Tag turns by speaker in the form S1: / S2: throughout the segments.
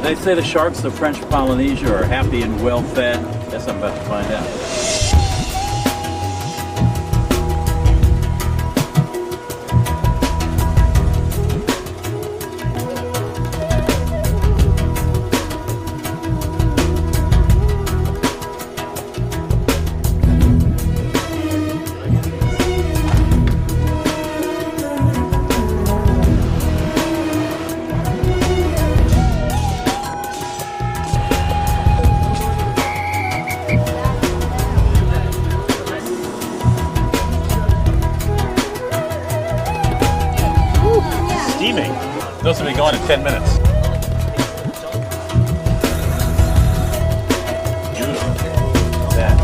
S1: They say the sharks of French Polynesia are happy and well fed. Guess I'm about to find out. Those will be going in 10 minutes. Beautiful. That.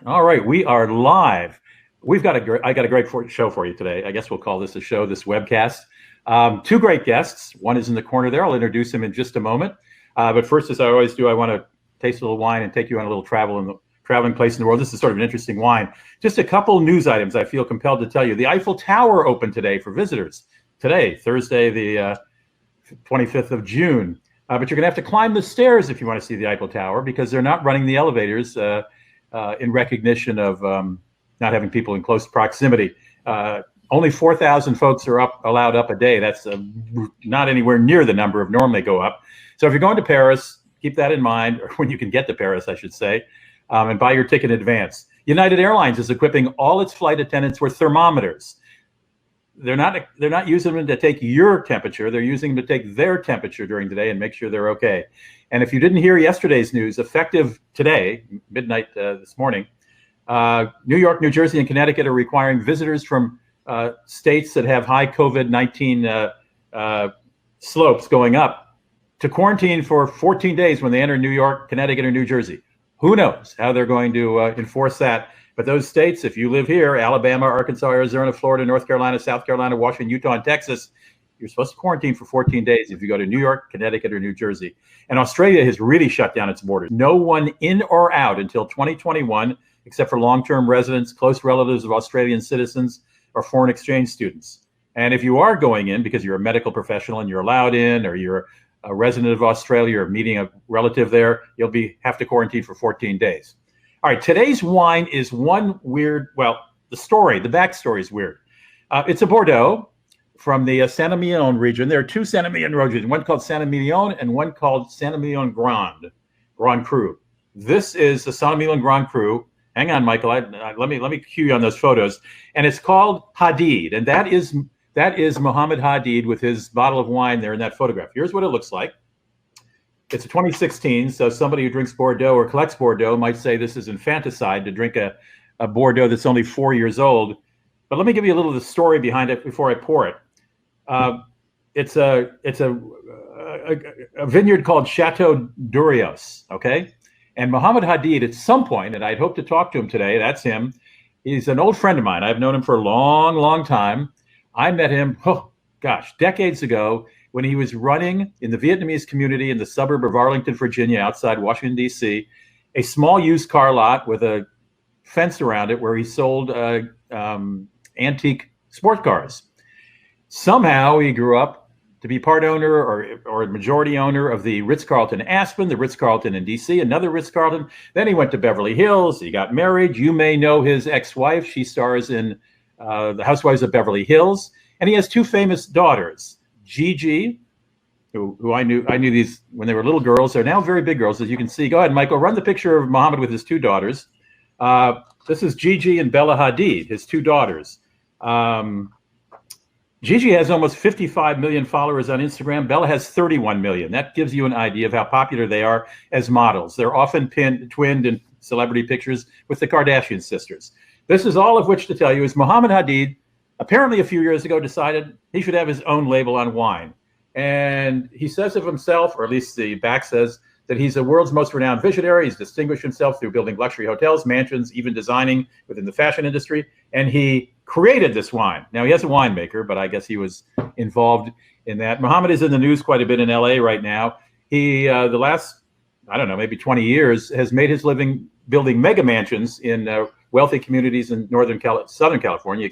S1: All right. We are live. I got a great show for you today. I guess we'll call this a show, this webcast. Two great guests. One is in the corner there. I'll introduce him in just a moment. But first, as I always do, I want to taste a little wine and take you on a little traveling place in the world. This is sort of an interesting wine. Just a couple news items I feel compelled to tell you. The Eiffel Tower opened today for visitors. Today, Thursday, the 25th of June. But you're going to have to climb the stairs if you want to see the Eiffel Tower because they're not running the elevators in recognition of not having people in close proximity. Only 4,000 folks are allowed up a day. That's not anywhere near the number of normally go up. So if you're going to Paris, keep that in mind, or when you can get to Paris, I should say, and buy your ticket in advance. United Airlines is equipping all its flight attendants with thermometers. They're not using them to take your temperature. They're using them to take their temperature during the day and make sure they're okay. And if you didn't hear yesterday's news, effective today, midnight this morning, New York, New Jersey, and Connecticut are requiring visitors from states that have high COVID-19 slopes going up to quarantine for 14 days when they enter New York, Connecticut, or New Jersey. Who knows how they're going to enforce that? But those states, if you live here, Alabama, Arkansas, Arizona, Florida, North Carolina, South Carolina, Washington, Utah, and Texas, you're supposed to quarantine for 14 days if you go to New York, Connecticut, or New Jersey. And Australia has really shut down its borders. No one in or out until 2021, except for long-term residents, close relatives of Australian citizens, or foreign exchange students. And if you are going in because you're a medical professional and you're allowed in, or you're a resident of Australia or meeting a relative there, you'll have to quarantine for 14 days. All right, today's wine is one weird, the backstory is weird. It's a Bordeaux from the Saint-Emilion region. There are two Saint-Emilion regions, one called Saint-Emilion and one called Saint-Emilion Grand Cru. This is the Saint-Emilion Grand Cru. Hang on, Michael, let me cue you on those photos. And it's called Hadid, and that is Mohammed Hadid with his bottle of wine there in that photograph. Here's what it looks like. It's a 2016, so somebody who drinks Bordeaux or collects Bordeaux might say this is infanticide to drink a Bordeaux that's only 4 years old. But let me give you a little of the story behind it before I pour it. It's a vineyard called Chateau Durios, okay? And Mohammed Hadid, at some point, and I'd hope to talk to him today, that's him. He's an old friend of mine. I've known him for a long, long time. I met him, decades ago, when he was running in the Vietnamese community in the suburb of Arlington, Virginia, outside Washington, D.C., a small used car lot with a fence around it where he sold antique sport cars. Somehow he grew up to be part owner or majority owner of the Ritz-Carlton Aspen, the Ritz-Carlton in D.C., another Ritz-Carlton. Then he went to Beverly Hills. He got married. You may know his ex-wife. She stars in The Housewives of Beverly Hills. And he has two famous daughters. Gigi, who I knew these when they were little girls. They're now very big girls, as you can see. Go ahead, Michael. Run the picture of Mohammed with his two daughters. This is Gigi and Bella Hadid, his two daughters. Gigi has almost 55 million followers on Instagram. Bella has 31 million. That gives you an idea of how popular they are as models. They're often twinned in celebrity pictures with the Kardashian sisters. This is all of which to tell you is Mohammed Hadid apparently a few years ago decided he should have his own label on wine. And he says of himself, or at least the back says, that he's the world's most renowned visionary. He's distinguished himself through building luxury hotels, mansions, even designing within the fashion industry. And he created this wine. Now, he has a winemaker, but I guess he was involved in that. Mohammed is in the news quite a bit in LA right now. He, the last, I don't know, maybe 20 years, has made his living building mega mansions in wealthy communities in Southern California,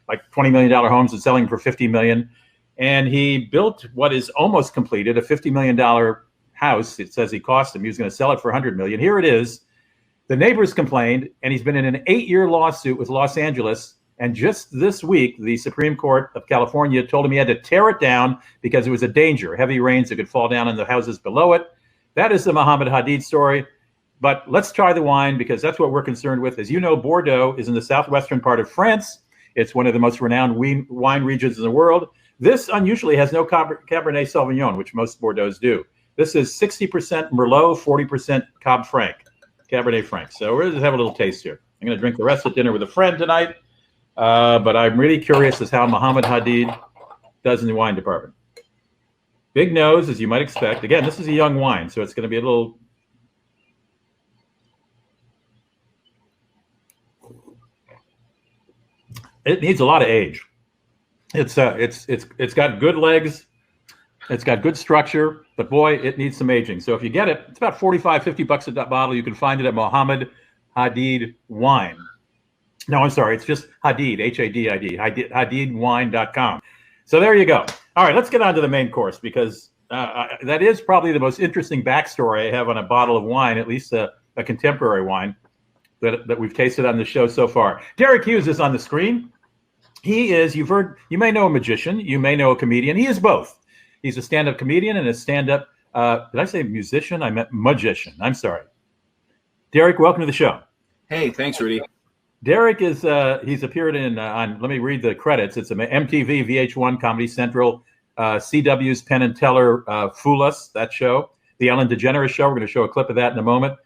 S1: like $20 million homes and selling for $50 million. And he built what is almost completed, a $50 million house. It says he cost him. He was going to sell it for $100 million. Here it is. The neighbors complained, and he's been in an 8-year lawsuit with Los Angeles. And just this week, the Supreme Court of California told him he had to tear it down because it was a danger. Heavy rains that could fall down on the houses below it. That is the Mohammed Hadid story. But let's try the wine because that's what we're concerned with. As you know, Bordeaux is in the southwestern part of France. It's one of the most renowned wine regions in the world. This unusually has no Cabernet Sauvignon, which most Bordeaux's do. This is 60% Merlot, 40% Cabernet Franc. So we're going to have a little taste here. I'm going to drink the rest of dinner with a friend tonight. But I'm really curious as how Mohammed Hadid does in the wine department. Big nose, as you might expect. Again, this is a young wine, so it's going to be a little... It needs a lot of age. It's got good legs. It's got good structure, but boy, it needs some aging. So if you get it, it's about $45-50 a bottle. You can find it at Mohammed Hadid Wine. No, I'm sorry. It's just Hadid, Hadid, hadidwine.com. So there you go. All right, let's get on to the main course because that is probably the most interesting backstory I have on a bottle of wine, at least a contemporary wine that we've tasted on the show so far. Derek Hughes is on the screen. He is, you may know a magician, you may know a comedian. He is both. He's a stand-up comedian and a stand-up, did I say musician? I meant magician. I'm sorry. Derek, welcome to the show.
S2: Hey, thanks, Rudy.
S1: Derek is, he's appeared in, let me read the credits. It's MTV, VH1, Comedy Central, CW's Penn and Teller, Fool Us, that show. The Ellen DeGeneres Show, we're going to show a clip of that in a moment.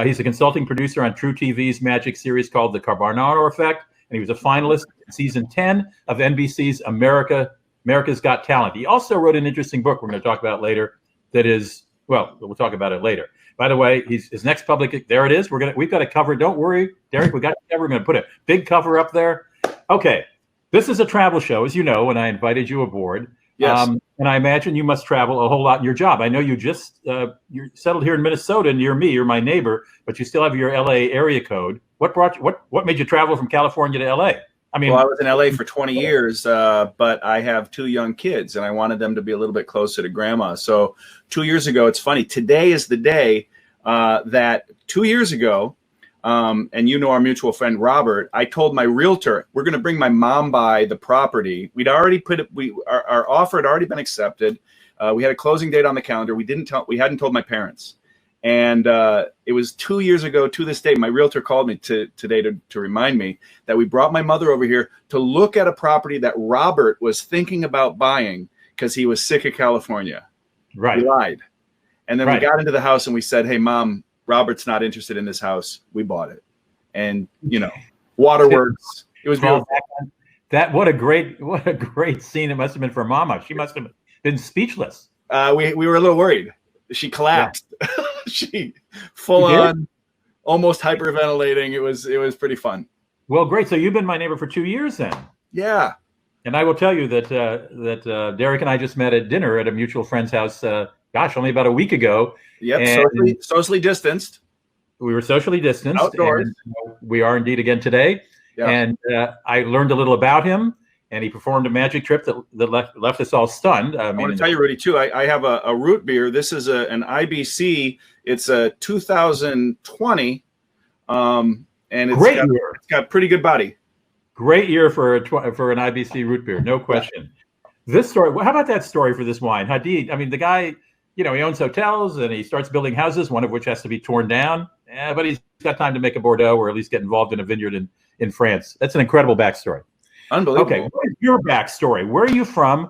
S1: He's a consulting producer on True TV's magic series called The Carbonaro Effect. And he was a finalist in season 10 of NBC's America's Got Talent. He also wrote an interesting book we're going to talk about later that is, well, we'll talk about it later. By the way, his next public, there it is. We've got a cover. Don't worry, Derek, we got it covered. We're going to put a big cover up there. Okay. This is a travel show, as you know, and I invited you aboard.
S2: Yes.
S1: And I imagine you must travel a whole lot in your job. I know you just, you're settled here in Minnesota near me. You're my neighbor, but you still have your LA area code. What made you travel from California to LA? I mean,
S2: well, I was in LA for 20 years, but I have 2 young kids and I wanted them to be a little bit closer to grandma. So 2 years ago, it's funny. Today is the day that 2 years ago, and you know our mutual friend Robert, I told my realtor, we're going to bring my mom by the property. We'd already our offer had already been accepted. We had a closing date on the calendar. We hadn't told my parents. And it was 2 years ago to this day. My realtor called me today to remind me that we brought my mother over here to look at a property that Robert was thinking about buying because he was sick of California.
S1: Right.
S2: He lied. And then
S1: Right.
S2: we got into the house and we said, hey, Mom, Robert's not interested in this house. We bought it. And, waterworks. It was beautiful.
S1: What a great scene it must have been for Mama. She must have been speechless.
S2: We were a little worried. She collapsed. Yeah. She full on, almost hyperventilating. It was pretty fun.
S1: Well, great. So you've been my neighbor for 2 years then.
S2: Yeah.
S1: And I will tell you that Derek and I just met at dinner at a mutual friend's house. Only about a week ago.
S2: Yep. Socially distanced.
S1: We were socially distanced.
S2: Outdoors.
S1: And we are indeed again today. Yeah. And I learned a little about him. And he performed a magic trip that left us all stunned. I
S2: want to tell you, Rudy, too, I have a root beer. This is an IBC. It's a 2020, and it's got pretty good body.
S1: Great year for an IBC root beer, no question. Yeah. This story, how about that story for this wine? Hadid, I mean, the guy, he owns hotels and he starts building houses, one of which has to be torn down. But he's got time to make a Bordeaux or at least get involved in a vineyard in France. That's an incredible backstory.
S2: Unbelievable.
S1: Okay, what is your backstory? Where are you from?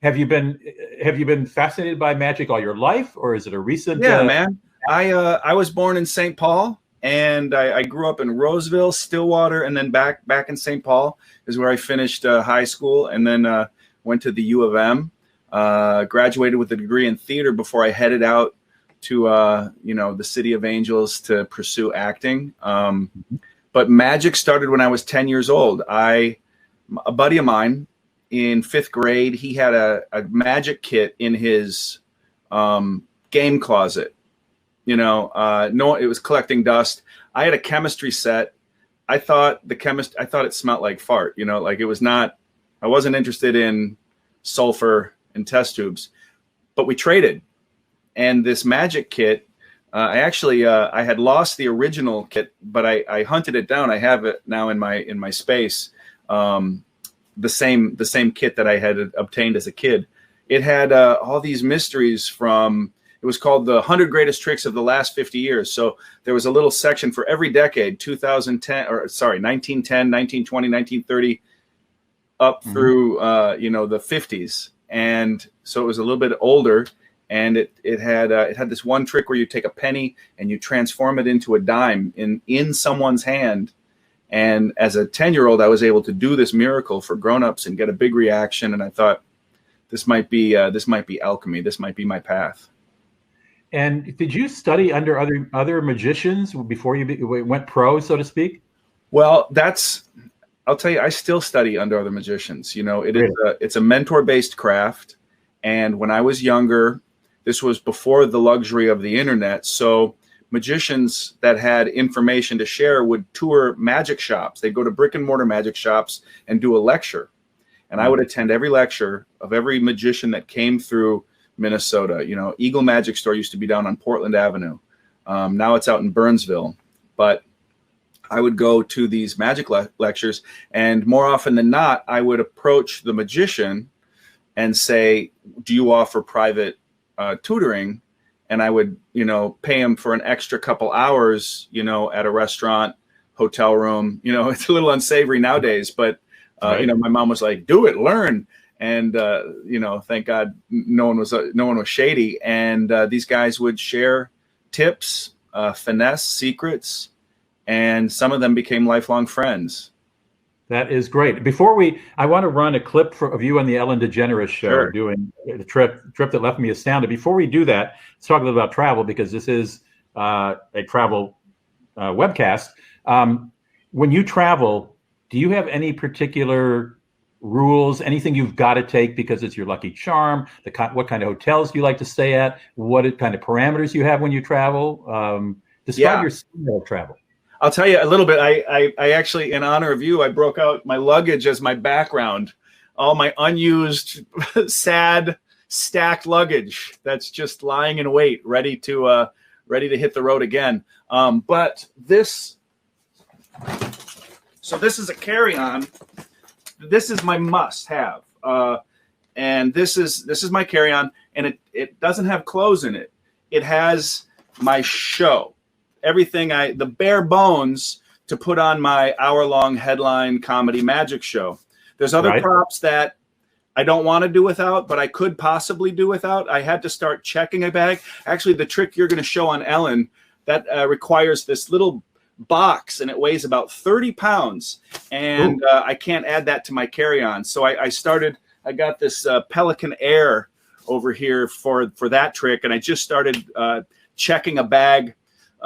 S1: Have you been fascinated by magic all your life, or is it a recent?
S2: Yeah, man. I was born in St. Paul, and I grew up in Roseville, Stillwater, and then back in St. Paul is where I finished high school, and then went to the U of M. Graduated with a degree in theater before I headed out to the City of Angels to pursue acting. But magic started when I was 10 years old. A buddy of mine in 5th grade, he had a magic kit in his game closet. No, it was collecting dust. I had a chemistry set. I thought it smelled like fart. Like it was not. I wasn't interested in sulfur and test tubes, but we traded. And this magic kit, I had lost the original kit, but I hunted it down. I have it now in my space. The same kit that I had obtained as a kid. It had all these mysteries from. It was called the 100 Greatest Tricks of the Last 50 Years. So there was a little section for every decade, 1910, 1920, 1930, up through the 50s. And so it was a little bit older, and it had this one trick where you take a penny and you transform it into a dime in someone's hand. And as a 10-year-old, I was able to do this miracle for grown-ups and get a big reaction. And I thought, this might be alchemy. This might be my path.
S1: And did you study under other magicians before you went pro, so to speak?
S2: Well, I'll tell you, I still study under other magicians. It's a mentor-based craft. And when I was younger, this was before the luxury of the internet. So magicians that had information to share would tour magic shops. They'd go to brick and mortar magic shops and do a lecture. And I would attend every lecture of every magician that came through Minnesota. Eagle Magic Store used to be down on Portland Avenue. Now it's out in Burnsville. But I would go to these magic lectures, and more often than not, I would approach the magician and say, do you offer private tutoring? And I would, pay him for an extra couple hours, at a restaurant, hotel room. It's a little unsavory nowadays, but,
S1: right.
S2: My mom was like, do it, learn. And, thank God no one was shady. And these guys would share tips, finesse, secrets, and some of them became lifelong friends.
S1: That is great. I want to run a clip of you on the Ellen DeGeneres show,
S2: Sure.
S1: doing the trip that left me astounded. Before we do that, let's talk a little about travel, because this is a travel webcast. When you travel, do you have any particular rules, anything you've got to take because it's your lucky charm? What kind of hotels do you like to stay at? What kind of parameters you have when you travel? Describe your style of travel.
S2: I'll tell you a little bit. I actually, in honor of you, I broke out my luggage as my background. All my unused, sad, stacked luggage that's just lying in wait, ready to hit the road again. But this is a carry-on. This is my must-have, and this is my carry-on, and it doesn't have clothes in it. It has my show. Everything the bare bones to put on my hour-long headline comedy magic show. There's other props that I don't want to do without, but I could possibly do without. I had to start checking a bag. Actually, the trick you're going to show on Ellen, that requires this little box, and it weighs about 30 pounds. And I can't add that to my carry-on. So I got this Pelican Air over here for that trick, and I just started checking a bag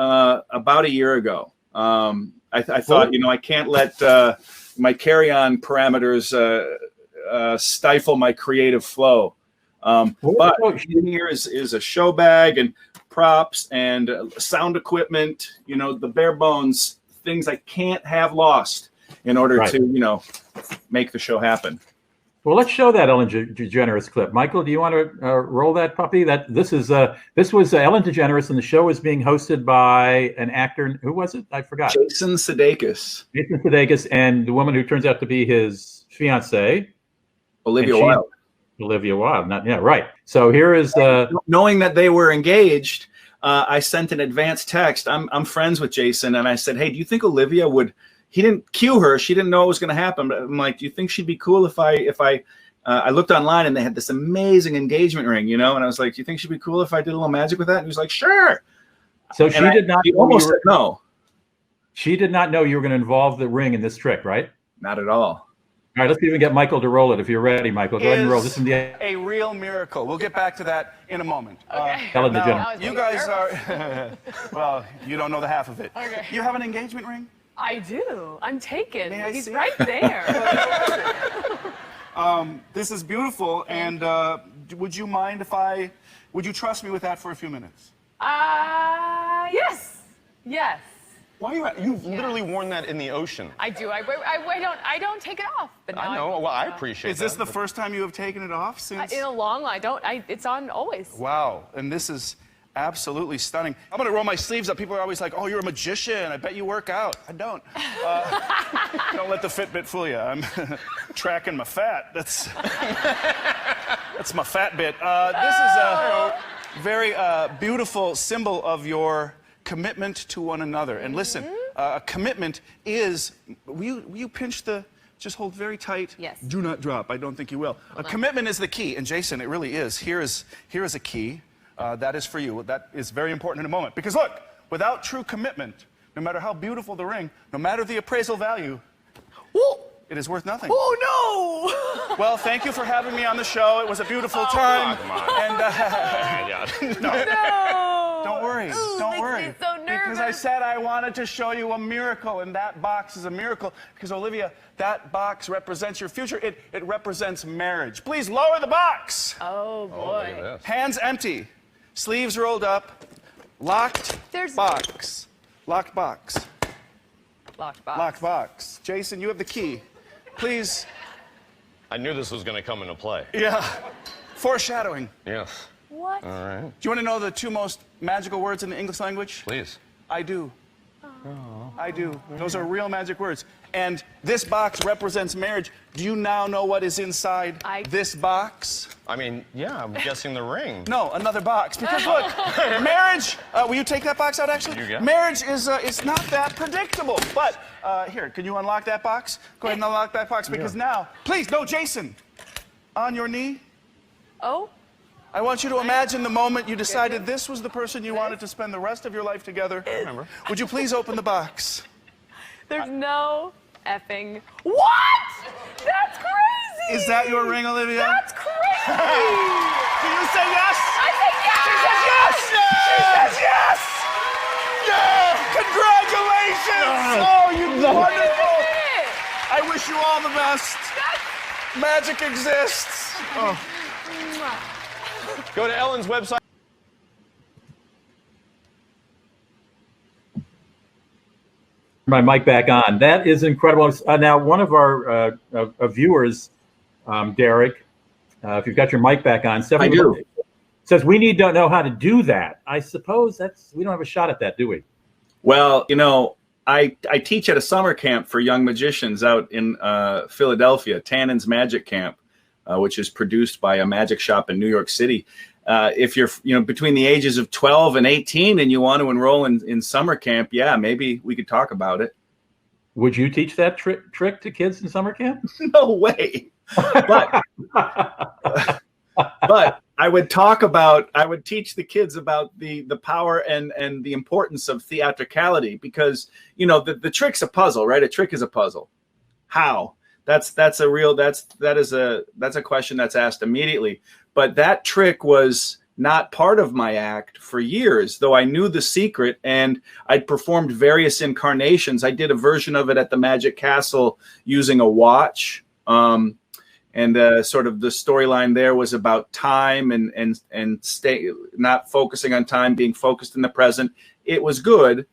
S2: about a year ago. I thought, I can't let my carry-on parameters stifle my creative flow. But in here is a show bag and props and sound equipment, the bare bones, things I can't have lost in order to, make the show happen.
S1: Well, let's show that Ellen DeGeneres clip. Michael, do you want to roll that puppy? This was Ellen DeGeneres, and the show is being hosted by an actor. Who was it? I forgot.
S2: Jason Sudeikis.
S1: Jason Sudeikis, and the woman who turns out to be his fiancée,
S2: Olivia Wilde.
S1: Olivia Wilde. Right. So here is
S2: knowing that they were engaged. I sent an advanced text. I'm friends with Jason, and I said, "Hey, do you think Olivia would?" He didn't cue her. She didn't know it was going to happen. But I'm like, do you think she'd be cool if I looked online and they had this amazing engagement ring, And I was like, do you think she'd be cool if I did a little magic with that? And he was like, sure.
S1: So she did not.
S2: He almost said no.
S1: She did not know you were going to involve the ring in this trick, right?
S2: Not at all.
S1: All right, let's even get Michael to roll it if you're ready, Michael. Go ahead and roll. This is
S3: a real miracle. We'll get back to that in a moment.
S1: Okay. Ellen DeGeneres.
S3: You guys are, well, you don't know the half of it. Okay. You have an engagement ring?
S4: I do. I'm taken.
S3: May I
S4: He's
S3: see
S4: right
S3: it?
S4: there.
S3: This is beautiful, and would you mind if would you trust me with that for a few minutes?
S4: Yes. Yes.
S5: Why are you've literally worn that in the ocean.
S4: I do. I don't take it off. But now
S5: I know. Well, I appreciate
S3: Is this
S5: that.
S3: the first time you have taken it off since?
S4: in a long line. It's on always.
S3: Wow, and this is absolutely stunning. I'm gonna roll my sleeves up. People are always like, "Oh, you're a magician. I bet you work out." I don't. Don't let the Fitbit fool you. I'm tracking my fat. That's my fat bit. This is a very beautiful symbol of your commitment to one another. And listen, a commitment is. Will you pinch the? Just hold very tight.
S4: Yes.
S3: Do not drop. I don't think you will. A commitment is the key, and Jason, it really is. Here is a key. That is for you. That is very important in a moment. Because look, without true commitment, no matter how beautiful the ring, no matter the appraisal value, it is worth nothing.
S4: Oh no!
S3: Well, thank you for having me on the show. It was a beautiful time. And no. Don't worry. Don't worry.
S4: Me so nervous.
S3: Because I said I wanted to show you a miracle, and that box is a miracle. Because Olivia, that box represents your future. It represents marriage. Please lower the box.
S4: Oh boy.
S3: Hands empty. Sleeves rolled up. Locked box. Locked box.
S4: Locked box.
S3: Locked box. Jason, you have the key. Please.
S5: I knew this was going to come into play.
S3: Yeah. Foreshadowing.
S5: Yes.
S4: What?
S5: All right.
S3: Do you want to know the two most magical words in the English language?
S5: Please.
S3: I do. I do. Those are real magic words. And this box represents marriage. Do you now know what is inside this box?
S5: I mean, yeah, I'm guessing the ring.
S3: No, another box. Because look, marriage. Will you take that box out? Actually, marriage is it's not that predictable. But here, can you unlock that box? Go ahead and unlock that box because now, please, no, Jason, on your knee.
S4: Oh.
S3: I want you to imagine the moment you decided this was the person you wanted to spend the rest of your life together.
S5: Remember?
S3: Would you please open the box?
S4: There's no effing. What? That's crazy.
S3: Is that your ring, Olivia?
S4: That's crazy.
S3: Do you say yes?
S4: I say yes.
S3: She says yes. She says yes. Yeah. Congratulations. Oh, you wonderful. I wish you all the best. Magic exists. Oh.
S5: Go to Ellen's website.
S1: My mic back on. That is incredible. Now, one of our viewers, Derek, if you've got your mic back on,
S2: I do.
S1: Says we need to know how to do that. I suppose we don't have a shot at that, do we?
S2: Well, I teach at a summer camp for young magicians out in Philadelphia, Tannen's Magic Camp, which is produced by a magic shop in New York City. If you're between the ages of 12 and 18 and you want to enroll in summer camp, yeah, maybe we could talk about it.
S1: Would you teach that trick to kids in summer camp?
S2: No way. But I would teach the kids about the power and the importance of theatricality because, the trick's a puzzle, right? A trick is a puzzle. How? That's a question that's asked immediately. But that trick was not part of my act for years, though I knew the secret and I'd performed various incarnations. I did a version of it at the Magic Castle using a watch. And sort of the storyline there was about time and not focusing on time, being focused in the present. It was good.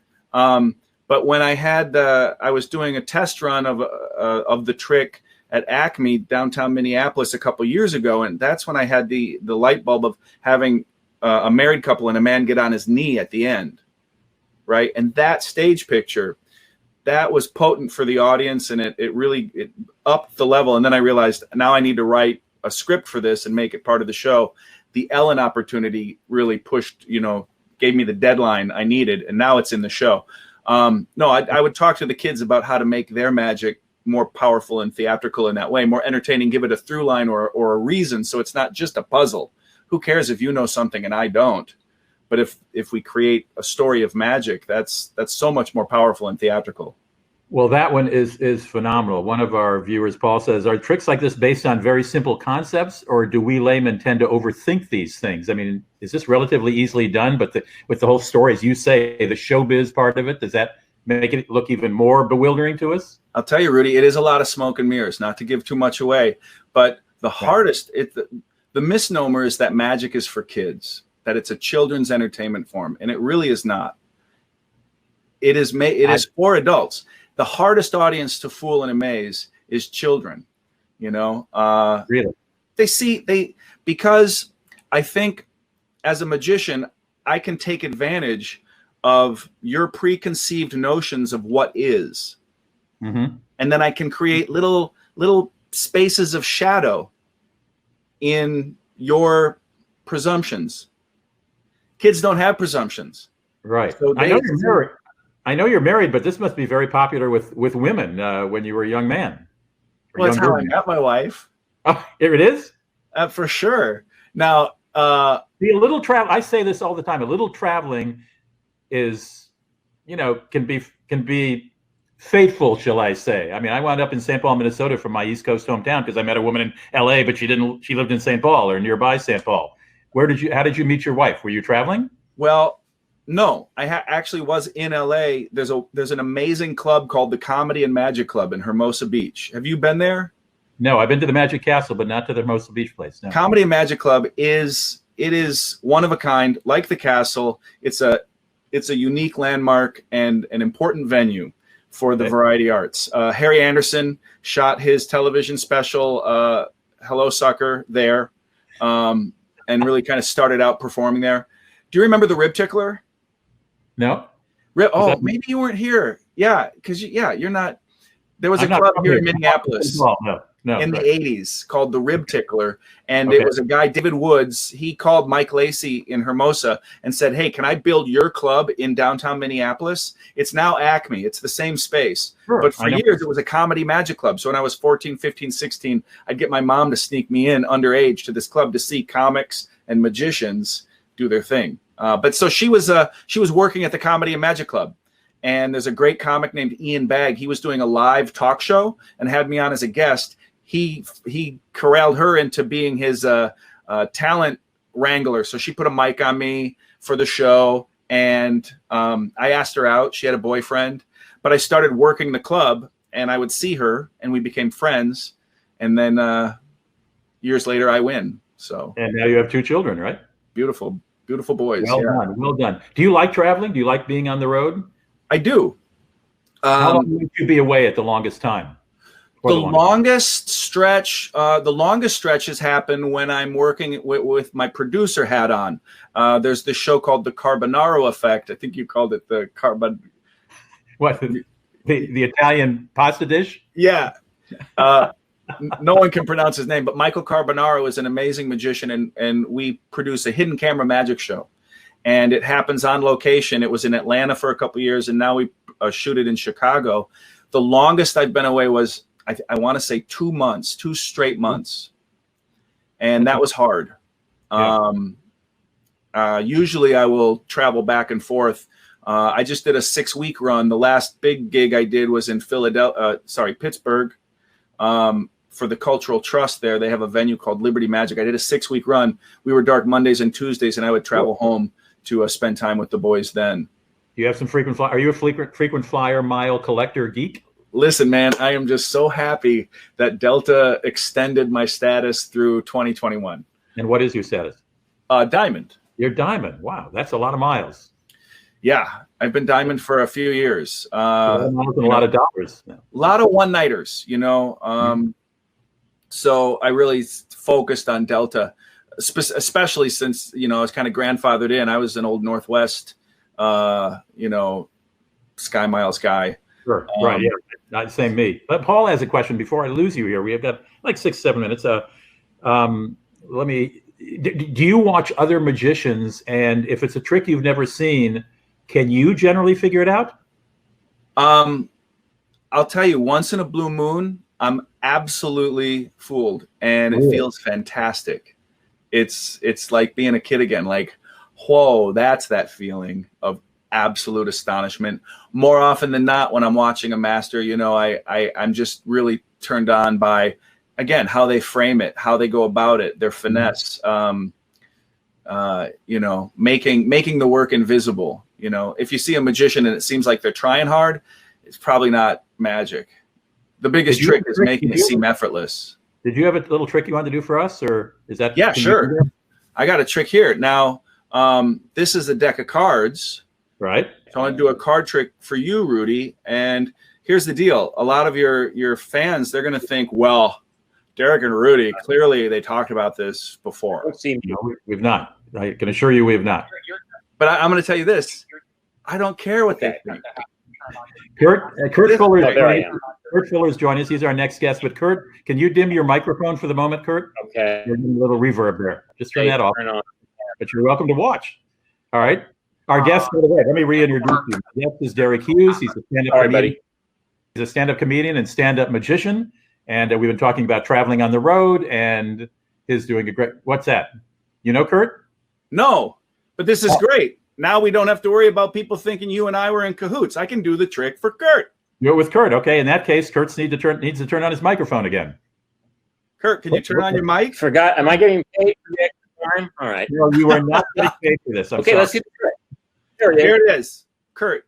S2: But when I was doing a test run of the trick at Acme downtown Minneapolis a couple years ago, and that's when I had the light bulb of having a married couple and a man get on his knee at the end, right? And that stage picture, that was potent for the audience, and it really upped the level. And then I realized now I need to write a script for this and make it part of the show. The Ellen opportunity really pushed, gave me the deadline I needed, and now it's in the show. I would talk to the kids about how to make their magic more powerful and theatrical in that way, more entertaining, give it a through line or a reason. So it's not just a puzzle. Who cares if you know something and I don't? But if we create a story of magic, that's so much more powerful and theatrical.
S1: Well, that one is phenomenal. One of our viewers, Paul, says, "Are tricks like this based on very simple concepts, or do we laymen tend to overthink these things?" I mean, is this relatively easily done? But with the whole story, as you say, the showbiz part of it, does that make it look even more bewildering to us?
S2: I'll tell you, Rudy, it is a lot of smoke and mirrors, not to give too much away. But the hardest, the misnomer is that magic is for kids, that it's a children's entertainment form. And it really is not. It is for adults. The hardest audience to fool and amaze is children,
S1: Really?
S2: Because I think as a magician, I can take advantage of your preconceived notions of what is.
S1: Mm-hmm.
S2: And then I can create little spaces of shadow in your presumptions. Kids don't have presumptions.
S1: Right.
S2: So
S1: I know you're married, but this must be very popular with women when you were a young man.
S2: Well, that's how I met my wife.
S1: Oh, here it is?
S2: For sure. Now,
S1: See, a little travel. I say this all the time. A little traveling is, can be faithful, shall I say? I mean, I wound up in St. Paul, Minnesota, from my East Coast hometown because I met a woman in L.A., but she lived in St. Paul or nearby St. Paul. How did you meet your wife? Were you traveling?
S2: Well, no, I actually was in LA. There's an amazing club called the Comedy and Magic Club in Hermosa Beach. Have you been there?
S1: No, I've been to the Magic Castle, but not to the Hermosa Beach place. No.
S2: Comedy and Magic Club is one of a kind, like the castle. It's a unique landmark and an important venue for the variety arts. Harry Anderson shot his television special, Hello Sucker, there, and really kind of started out performing there. Do you remember the Rib Tickler?
S1: No.
S2: Maybe you weren't here. Yeah, because you're not. There was a club here in Minneapolis in the 80s called the Rib Tickler, and it was a guy, David Woods. He called Mike Lacey in Hermosa and said, "Hey, can I build your club in downtown Minneapolis? It's now Acme. It's the same space." Sure, but for years, it was a comedy magic club. So when I was 14, 15, 16, I'd get my mom to sneak me in underage to this club to see comics and magicians do their thing. But so she was working at the Comedy and Magic Club, and there's a great comic named Ian Bagg. He was doing a live talk show and had me on as a guest. He corralled her into being his talent wrangler. So she put a mic on me for the show, and I asked her out. She had a boyfriend, but I started working the club, and I would see her, and we became friends. And then years later, I win. So
S1: and now you have 2 children, right?
S2: Beautiful boys.
S1: Well done. Do you like traveling? Do you like being on the road?
S2: I do.
S1: How long would you be away at the longest time?
S2: The longest stretch has happened when I'm working with my producer hat on. There's this show called The Carbonaro Effect. I think you called it the carbon.
S1: What, the Italian pasta dish?
S2: Yeah. No one can pronounce his name, but Michael Carbonaro is an amazing magician, and we produce a hidden camera magic show. And it happens on location. It was in Atlanta for a couple of years, and now we shoot it in Chicago. The longest I've been away was, I want to say 2 months, 2 straight months. And that was hard. Yeah. Usually I will travel back and forth. I just did a 6-week run. The last big gig I did was in Pittsburgh. For the Cultural Trust there. They have a venue called Liberty Magic. I did a 6-week run. We were dark Mondays and Tuesdays, and I would travel home to spend time with the boys then.
S1: You have some frequent flyer. Are you a frequent flyer mile collector geek?
S2: Listen, man, I am just so happy that Delta extended my status through 2021.
S1: And what is your status?
S2: Diamond.
S1: You're diamond. Wow, that's a lot of miles.
S2: Yeah, I've been diamond for a few years.
S1: A lot of dollars.
S2: A lot of one-nighters, So I really focused on Delta, especially since, I was kind of grandfathered in. I was an old Northwest, Sky Miles guy.
S1: Sure. Right. Yeah. Not same me. But Paul has a question before I lose you here. We have got like 6-7 minutes. Do you watch other magicians? And if it's a trick you've never seen, can you generally figure it out?
S2: I'll tell you, once in a blue moon, I'm absolutely fooled, and it feels fantastic. It's like being a kid again. Like, whoa, that's that feeling of absolute astonishment. More often than not, when I'm watching a master, I'm just really turned on by, again, how they frame it, how they go about it, their finesse, making the work invisible. If you see a magician and it seems like they're trying hard, it's probably not magic. The biggest trick is making it seem effortless.
S1: Did you have a little trick you wanted to do for us, or is that?
S2: Yeah, sure. I got a trick here. Now, this is a deck of cards.
S1: Right.
S2: So I want to do a card trick for you, Rudy. And here's the deal. A lot of your fans, they're going to think, well, Derek and Rudy, clearly they talked about this before.
S1: No, we've not. I can assure you we have not.
S2: But I'm going to tell you this. I don't care what they think.
S1: Kurt Fuller's joining us. He's our next guest. But Kurt, can you dim your microphone for the moment, Kurt?
S6: Okay.
S1: There's a little reverb there. Just turn that off. But you're welcome to watch. All right. Our guest, by the way, let me reintroduce you. My guest is Derek Hughes. He's a stand-up comedian. He's a stand-up comedian and stand-up magician. And we've been talking about traveling on the road, and his doing a great. What's that? You know, Kurt?
S2: No, but this is great. Now we don't have to worry about people thinking you and I were in cahoots. I can do the trick for Kurt.
S1: Do it with Kurt. Okay. In that case, Kurt needs to turn on his microphone again.
S2: Kurt, can you turn on your mic?
S6: Forgot. Am I getting paid for the extra time? All right.
S1: No, you are not getting paid for this.
S6: Okay, let's get the trick.
S2: Here it is. Kurt,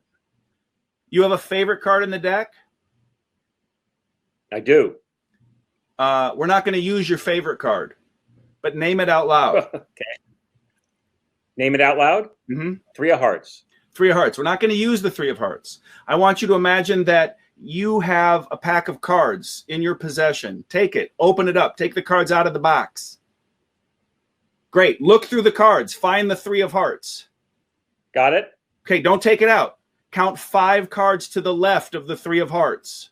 S2: you have a favorite card in the deck?
S6: I do.
S2: We're not going to use your favorite card, but name it out loud.
S6: Okay. Name it out loud?
S2: Mm-hmm.
S6: 3 of hearts.
S2: 3 of hearts. We're not going to use the 3 of hearts. I want you to imagine that you have a pack of cards in your possession. Take it. Open it up. Take the cards out of the box. Great. Look through the cards. Find the 3 of hearts.
S6: Got it?
S2: Okay, don't take it out. Count 5 cards to the left of the 3 of hearts.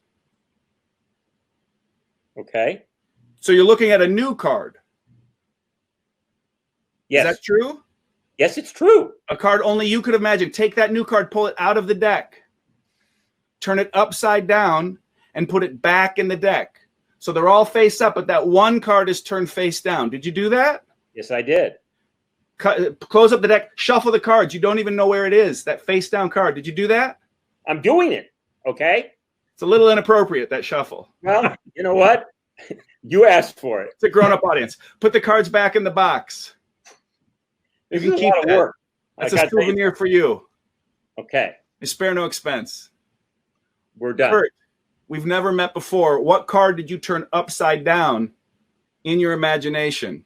S6: Okay.
S2: So you're looking at a new card.
S6: Yes.
S2: Is that true?
S6: Yes, it's true.
S2: A card only you could imagine. Take that new card, pull it out of the deck, turn it upside down, and put it back in the deck. So they're all face up, but that one card is turned face down. Did you do that?
S6: Yes, I did.
S2: Close up the deck, shuffle the cards. You don't even know where it is, that face down card. Did you do that?
S6: I'm doing it. Okay.
S2: It's a little inappropriate, that shuffle.
S6: Well, you know what? You asked for it.
S2: It's a grown-up audience. Put the cards back in the box. You can keep that. Work. That's a souvenir for you.
S6: Okay.
S2: You spare no expense.
S6: We're done.
S2: Kurt, we've never met before. What card did you turn upside down in your imagination?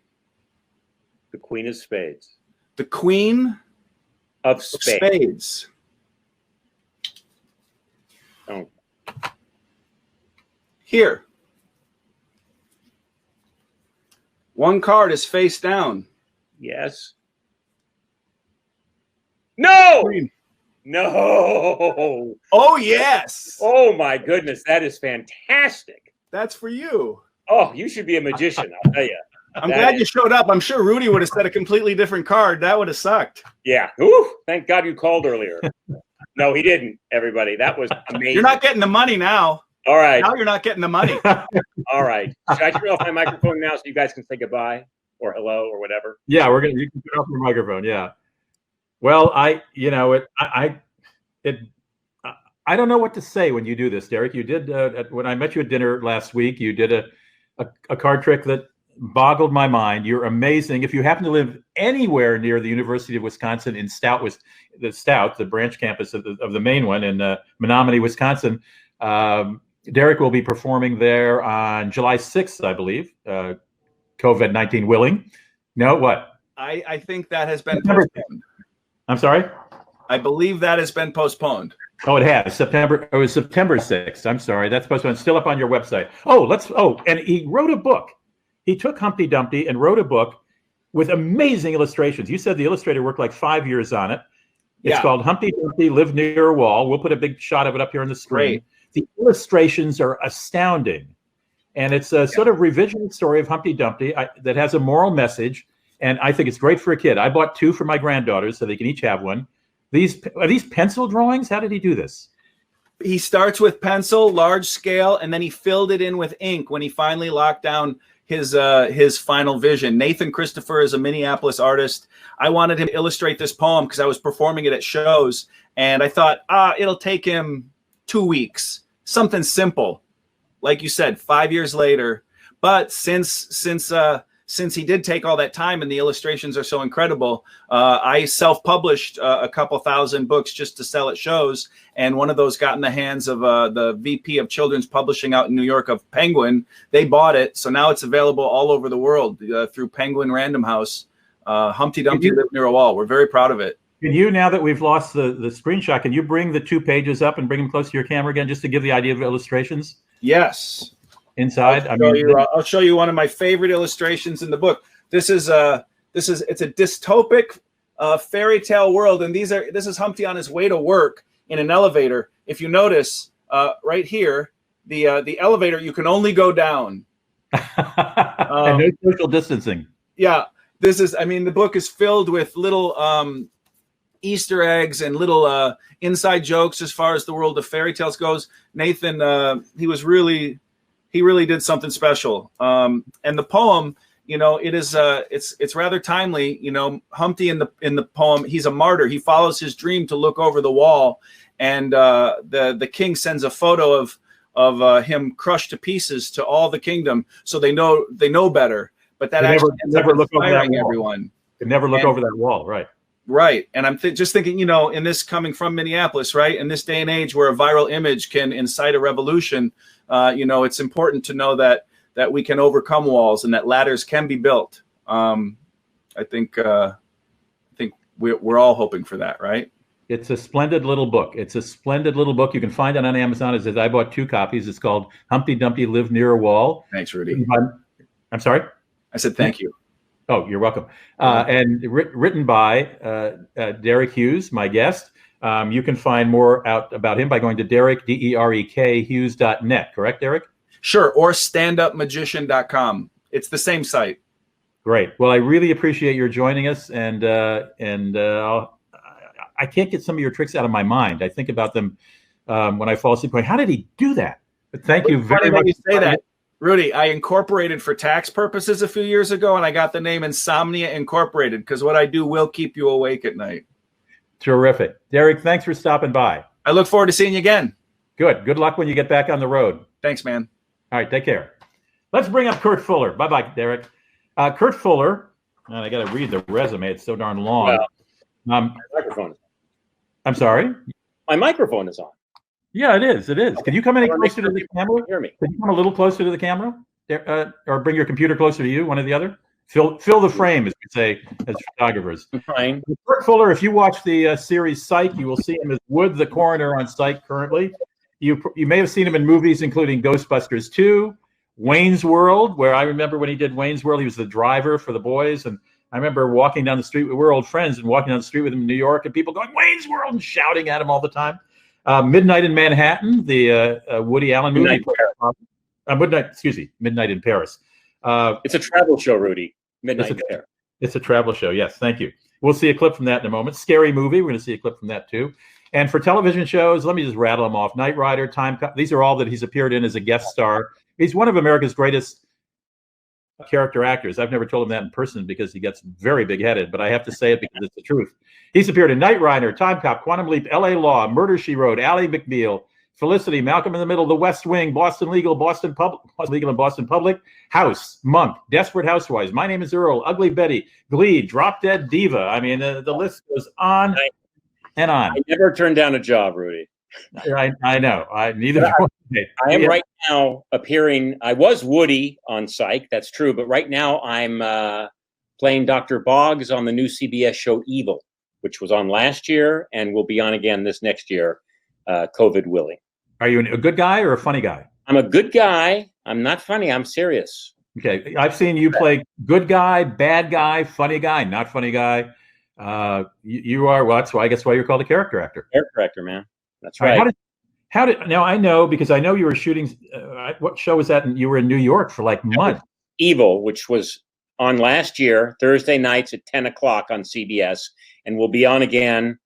S6: The Queen of Spades.
S2: The Queen
S6: of
S2: Spades.
S6: Oh.
S2: Here. One card is face down.
S6: Yes. No!
S2: Queen.
S6: No.
S2: Oh, yes.
S6: Oh, my goodness. That is fantastic.
S2: That's for you.
S6: Oh, you should be a magician, I'll tell you.
S2: I'm glad you showed up. I'm sure Rudy would have said a completely different card. That would have sucked.
S6: Yeah. Ooh, thank God you called earlier. No, he didn't, everybody. That was amazing.
S2: You're not getting the money now.
S6: All right.
S2: Now you're not getting the money.
S6: All right. Should I turn off my microphone now so you guys can say goodbye or hello or whatever?
S1: Yeah, you can turn off your microphone. Yeah. Well, I don't know what to say when you do this, Derek. You did when I met you at dinner last week. You did a card trick that boggled my mind. You're amazing. If you happen to live anywhere near the University of Wisconsin in Stout, the branch campus of the main one in Menominee, Wisconsin, Derek will be performing there on July 6th, I believe. COVID-19 willing. No, what?
S2: I think that has been postponed.
S1: I'm sorry?
S2: I believe that has been postponed.
S1: Oh, it has. It was September 6th. I'm sorry. That's postponed. Still up on your website. And he wrote a book. He took Humpty Dumpty and wrote a book with amazing illustrations. You said the illustrator worked like 5 years on it. It's called Humpty Dumpty Lived Near a Wall. We'll put a big shot of it up here on the screen.
S2: Great.
S1: The illustrations are astounding. And it's a sort of revisionist story of Humpty Dumpty that has a moral message. And I think it's great for a kid. I bought 2 for my granddaughters so they can each have one. Are these pencil drawings? How did he do this?
S2: He starts with pencil, large scale, and then he filled it in with ink when he finally locked down his final vision. Nathan Christopher is a Minneapolis artist. I wanted him to illustrate this poem because I was performing it at shows, and I thought, it'll take him 2 weeks, something simple, like you said. 5 years later, but since he did take all that time and the illustrations are so incredible, I self-published a couple thousand books just to sell at shows. And one of those got in the hands of the VP of Children's Publishing out in New York of Penguin. They bought it. So now it's available all over the world through Penguin Random House. Humpty Dumpty Lived Near a Wall. We're very proud of it.
S1: Can you, now that we've lost the screenshot, can you bring the 2 pages up and bring them close to your camera again, just to give the idea of illustrations?
S2: Yes.
S1: Inside,
S2: I'll show you one of my favorite illustrations in the book. It's a dystopic fairy tale world, and this is Humpty on his way to work in an elevator. If you notice right here, the elevator, you can only go down.
S1: And no social distancing.
S2: Yeah, the book is filled with little Easter eggs and little inside jokes as far as the world of fairy tales goes. Nathan, he really did something special. And the poem, it's rather timely. Humpty in the poem, he's a martyr. He follows his dream to look over the wall, and the king sends a photo of him crushed to pieces to all the kingdom, so they know better. But that actually ends up inspiring everyone.
S1: Never look over that wall, right?
S2: Right. And I'm just thinking, in this, coming from Minneapolis, right, in this day and age where a viral image can incite a revolution, it's important to know that we can overcome walls and that ladders can be built. I think we're all hoping for that, right?
S1: It's a splendid little book. You can find it on Amazon. It says I bought 2 copies. It's called Humpty Dumpty Lived Near a Wall.
S2: Thanks, Rudy.
S1: I'm sorry?
S2: I said thank you.
S1: Oh, you're welcome. And written by Derek Hughes, my guest. You can find more out about him by going to Derek, DEREK, Hughes.net. Correct, Derek?
S2: Sure. Or standupmagician.com. It's the same site.
S1: Great. Well, I really appreciate your joining us. And I can't get some of your tricks out of my mind. I think about them when I fall asleep. How did he do that? But thank you very much.
S2: You say that. Rudy, I incorporated for tax purposes a few years ago, and I got the name Insomnia Incorporated because what I do will keep you awake at night.
S1: Terrific. Derek, thanks for stopping by.
S2: I look forward to seeing you again.
S1: Good luck when you get back on the road.
S2: Thanks, man. All
S1: right, take care. Let's bring up Kurt Fuller. Bye-bye, Derek. Kurt Fuller, and I got to read the resume. It's so darn long.
S6: Well, my microphone is on.
S1: I'm sorry?
S6: My microphone is on.
S1: Yeah, it is. Okay. Can you come any closer to the camera?
S6: Hear me.
S1: Can you come a little closer to the camera? Or bring your computer closer to you, one or the other? Fill the frame, as we say, as photographers.
S6: Fine.
S1: Kurt Fuller, if you watch the series Psych, you will see him as Wood, the coroner on Psych currently. You may have seen him in movies including Ghostbusters 2, Wayne's World, where I remember when he did Wayne's World, he was the driver for the boys. And I remember walking down the street. We were old friends and walking down the street with him in New York and people going, Wayne's World, and shouting at him all the time. Midnight in Manhattan, the Woody Allen movie. Midnight in Paris.
S6: It's a travel show, Rudy. Midnight in Paris.
S1: It's a travel show. Yes, thank you. We'll see a clip from that in a moment. Scary Movie. We're going to see a clip from that too. And for television shows, let me just rattle them off. Knight Rider, Time Cop. These are all that he's appeared in as a guest star. He's one of America's greatest character actors. I've never told him that in person because he gets very big-headed, but I have to say it because it's the truth. He's appeared in Knight Rider, Time Cop, Quantum Leap, L.A. Law, Murder, She Wrote, Ally McBeal, Felicity, Malcolm in the Middle, The West Wing, Boston Legal, Boston Legal and Boston Public, House, Monk, Desperate Housewives, My Name is Earl, Ugly Betty, Glee, Drop Dead Diva. I mean, the list goes on and on.
S6: I never turned down a job, Rudy.
S1: I know. I
S6: am right now appearing. I was Woody on Psych. That's true. But right now I'm playing Dr. Boggs on the new CBS show Evil, which was on last year and will be on again this next year, COVID willing.
S1: Are you a good guy or a funny guy?
S6: I'm a good guy. I'm not funny. I'm serious.
S1: Okay. I've seen you play good guy, bad guy, funny guy, not funny guy. You are what? So I guess why you're called a character actor.
S6: Character actor, man. That's right.
S1: How did now I know because I know you were shooting. What show was that? And you were in New York for like months.
S6: Evil, which was on last year, Thursday nights at 10 o'clock on CBS, and will be on again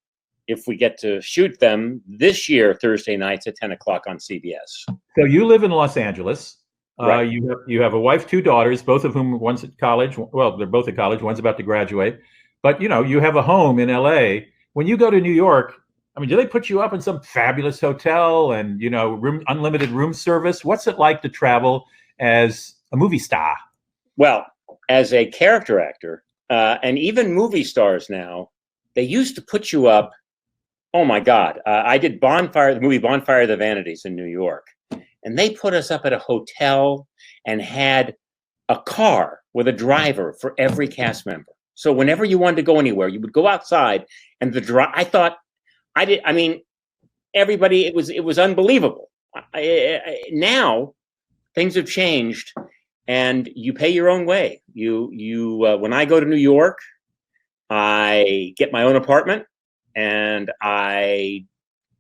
S6: if we get to shoot them this year, Thursday nights at 10 o'clock on CBS.
S1: So you live in Los Angeles.
S6: Right.
S1: You have a wife, two daughters, both of whom one's at college. Well, they're both at college. One's about to graduate. But you have a home in L.A. When you go to New York, I mean, do they put you up in some fabulous hotel and unlimited room service? What's it like to travel as a movie star?
S6: Well, as a character actor, and even movie stars now, they used to put you up. Oh my God! I did the movie Bonfire of the Vanities in New York, and they put us up at a hotel and had a car with a driver for every cast member. So whenever you wanted to go anywhere, you would go outside, and everybody. It was unbelievable. Now things have changed, and you pay your own way. When I go to New York, I get my own apartment, and I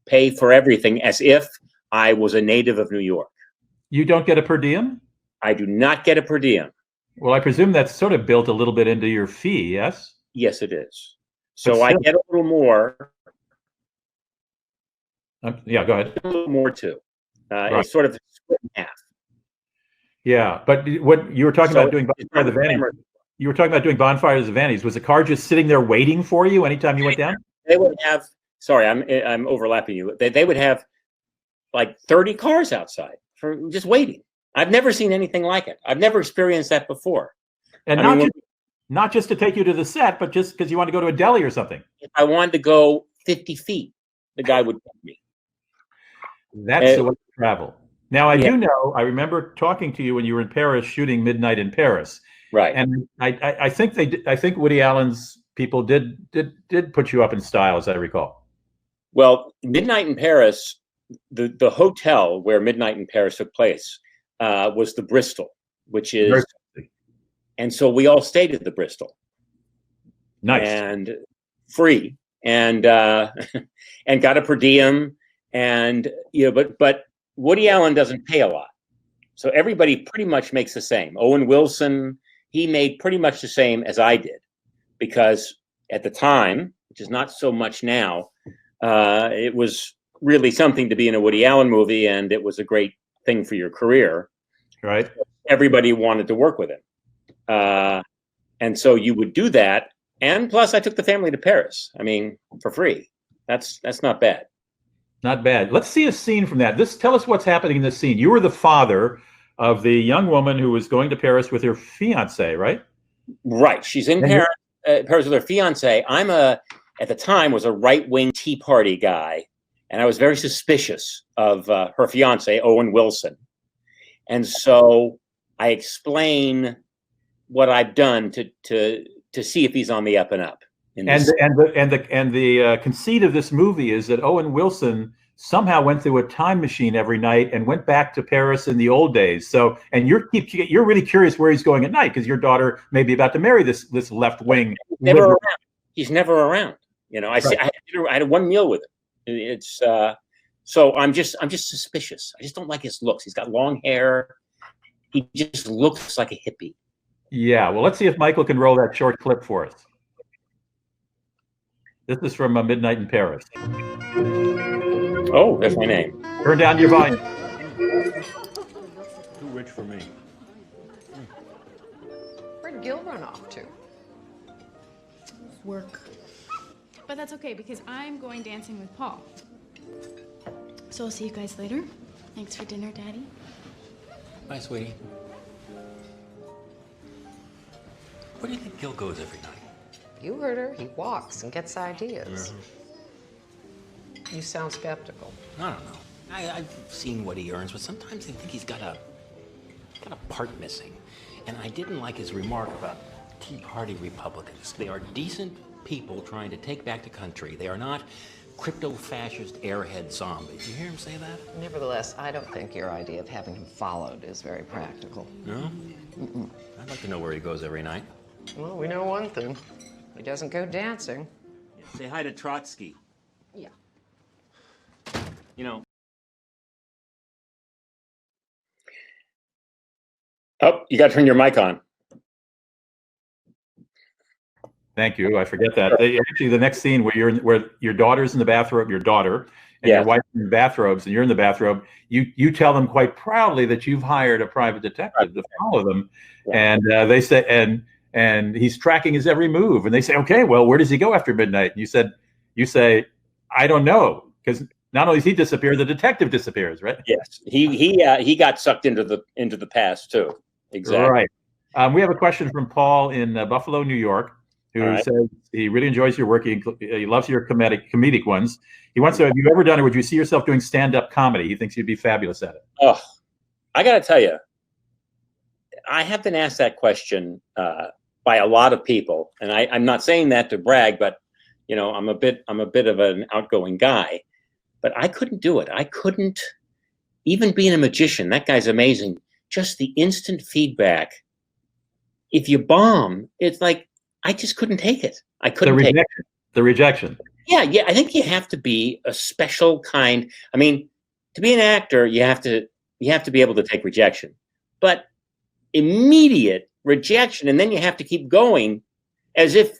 S6: pay for everything as if I was a native of New York.
S1: You don't get a per diem?
S6: I do not get a per diem.
S1: Well, I presume that's sort of built a little bit into your fee, yes?
S6: Yes, it is. So I get a little more.
S1: Yeah, go ahead.
S6: A little more too.
S1: Right.
S6: It's sort of split in half.
S1: Yeah, but what you were talking about doing Bonfire of the Vanities. You were talking about doing Bonfire of the Vanities. Was the car just sitting there waiting for you anytime you went down?
S6: They would have. Sorry, I'm overlapping you. They would have like 30 cars outside for just waiting. I've never seen anything like it. I've never experienced that before.
S1: And not just to take you to the set, but just because you want to go to a deli or something.
S6: If I wanted to go 50 feet, the guy would take me.
S1: That's the way to travel. Now, I do know, I remember talking to you when you were in Paris shooting Midnight in Paris.
S6: Right.
S1: And I think Woody Allen's people did put you up in style, as I recall.
S6: Well, Midnight in Paris, the hotel where Midnight in Paris took place was the Bristol, which is, and so we all stayed at the Bristol.
S1: Nice.
S6: And free, and and got a per diem, and but Woody Allen doesn't pay a lot, so everybody pretty much makes the same. Owen Wilson, he made pretty much the same as I did, because at the time, which is not so much now, it was really something to be in a Woody Allen movie, and it was a great thing for your career.
S1: Right.
S6: Everybody wanted to work with him. And so you would do that. And plus I took the family to Paris. I mean, for free. That's not bad.
S1: Not bad. Let's see a scene from that. Tell us what's happening in this scene. You were the father of the young woman who was going to Paris with her fiance, right?
S6: Right. She's in Paris with her fiance. At the time, was a right-wing Tea Party guy, and I was very suspicious of her fiance, Owen Wilson. And so I explain what I've done to see if he's on the up and up. And the conceit of this movie is that Owen Wilson somehow went through a time machine every night and went back to Paris in the old days. So, and you're really curious where he's going at night because your daughter may be about to marry this left wing. He's never around. I had one meal with him. It's so I'm just suspicious. I just don't like his looks. He's got long hair. He just looks like a hippie.
S1: Yeah. Well, let's see if Michael can roll that short clip for us. This is from Midnight in Paris.
S6: Oh, that's my name.
S1: Turn down your volume.
S5: Too rich for me.
S7: Where'd Gil run off to?
S8: Work. But that's okay because I'm going dancing with Paul. So I'll see you guys later. Thanks for dinner, Daddy.
S9: Bye, sweetie. Where do you think Gil goes every night?
S7: You heard her. He walks and gets ideas. You sound skeptical.
S9: I don't know. I've seen what he earns, but sometimes I think he's got a part missing. And I didn't like his remark about Tea Party Republicans. They are decent people trying to take back the country. They are not crypto-fascist airhead zombies. Did you hear him say that?
S7: Nevertheless, I don't think your idea of having him followed is very practical.
S9: No? I'd like to know where he goes every night.
S7: Well, we know one thing. He doesn't go dancing.
S6: Say hi to Trotsky.
S7: Yeah.
S6: Oh, you got to turn your mic on.
S1: Thank you. I forget that. Actually, the next scene where your daughter's in the bathroom, your daughter and your wife's in bathrobes and you're in the bathrobe, you tell them quite proudly that you've hired a private detective to follow them. And they say, and he's tracking his every move. And they say, okay, well, where does he go after midnight? And you say, I don't know, because not only does he disappear, the detective disappears, right?
S6: Yes, he got sucked into the past too. Exactly.
S1: Right. We have a question from Paul in Buffalo, New York, who says he really enjoys your work. He loves your comedic ones. He wants to know, have you ever done it? Would you see yourself doing stand-up comedy? He thinks you'd be fabulous at it.
S6: Oh, I got to tell you, I have been asked that question by a lot of people, and I'm not saying that to brag, but you know, I'm a bit of an outgoing guy, but I couldn't do it. I couldn't, even being a magician. That guy's amazing. Just the instant feedback. If you bomb, it's like I just couldn't take it. I couldn't take it.
S1: The rejection.
S6: Yeah. I think you have to be a special kind. I mean, to be an actor, you have to be able to take rejection, but immediate rejection, and then you have to keep going as if.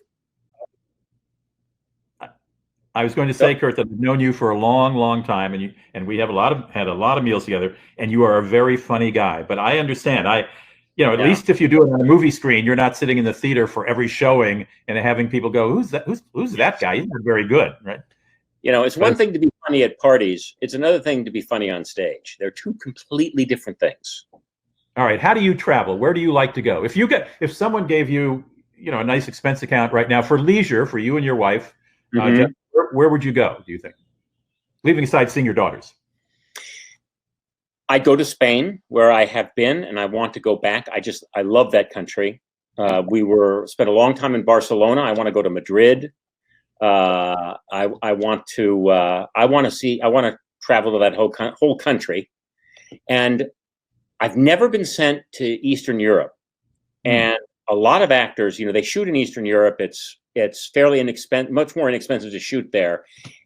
S1: I was going to say, Kurt, that I've known you for a long, long time, and we have had a lot of meals together, and you are a very funny guy. But I understand. At least if you do it on a movie screen, you're not sitting in the theater for every showing and having people go, "Who's that? Who's that guy? He's not very good," right?
S6: You know, it's one thing to be funny at parties. It's another thing to be funny on stage. They're two completely different things.
S1: All right. How do you travel? Where do you like to go? If someone gave you, a nice expense account right now for leisure for you and your wife, where would you go, do you think? Leaving aside seeing your daughters.
S6: I'd go to Spain, where I have been, and I want to go back. I love that country. We spent a long time in Barcelona. I want to go to Madrid. I want to travel to that whole country. And I've never been sent to Eastern Europe. And a lot of actors, they shoot in Eastern Europe. It's fairly much more inexpensive to shoot there.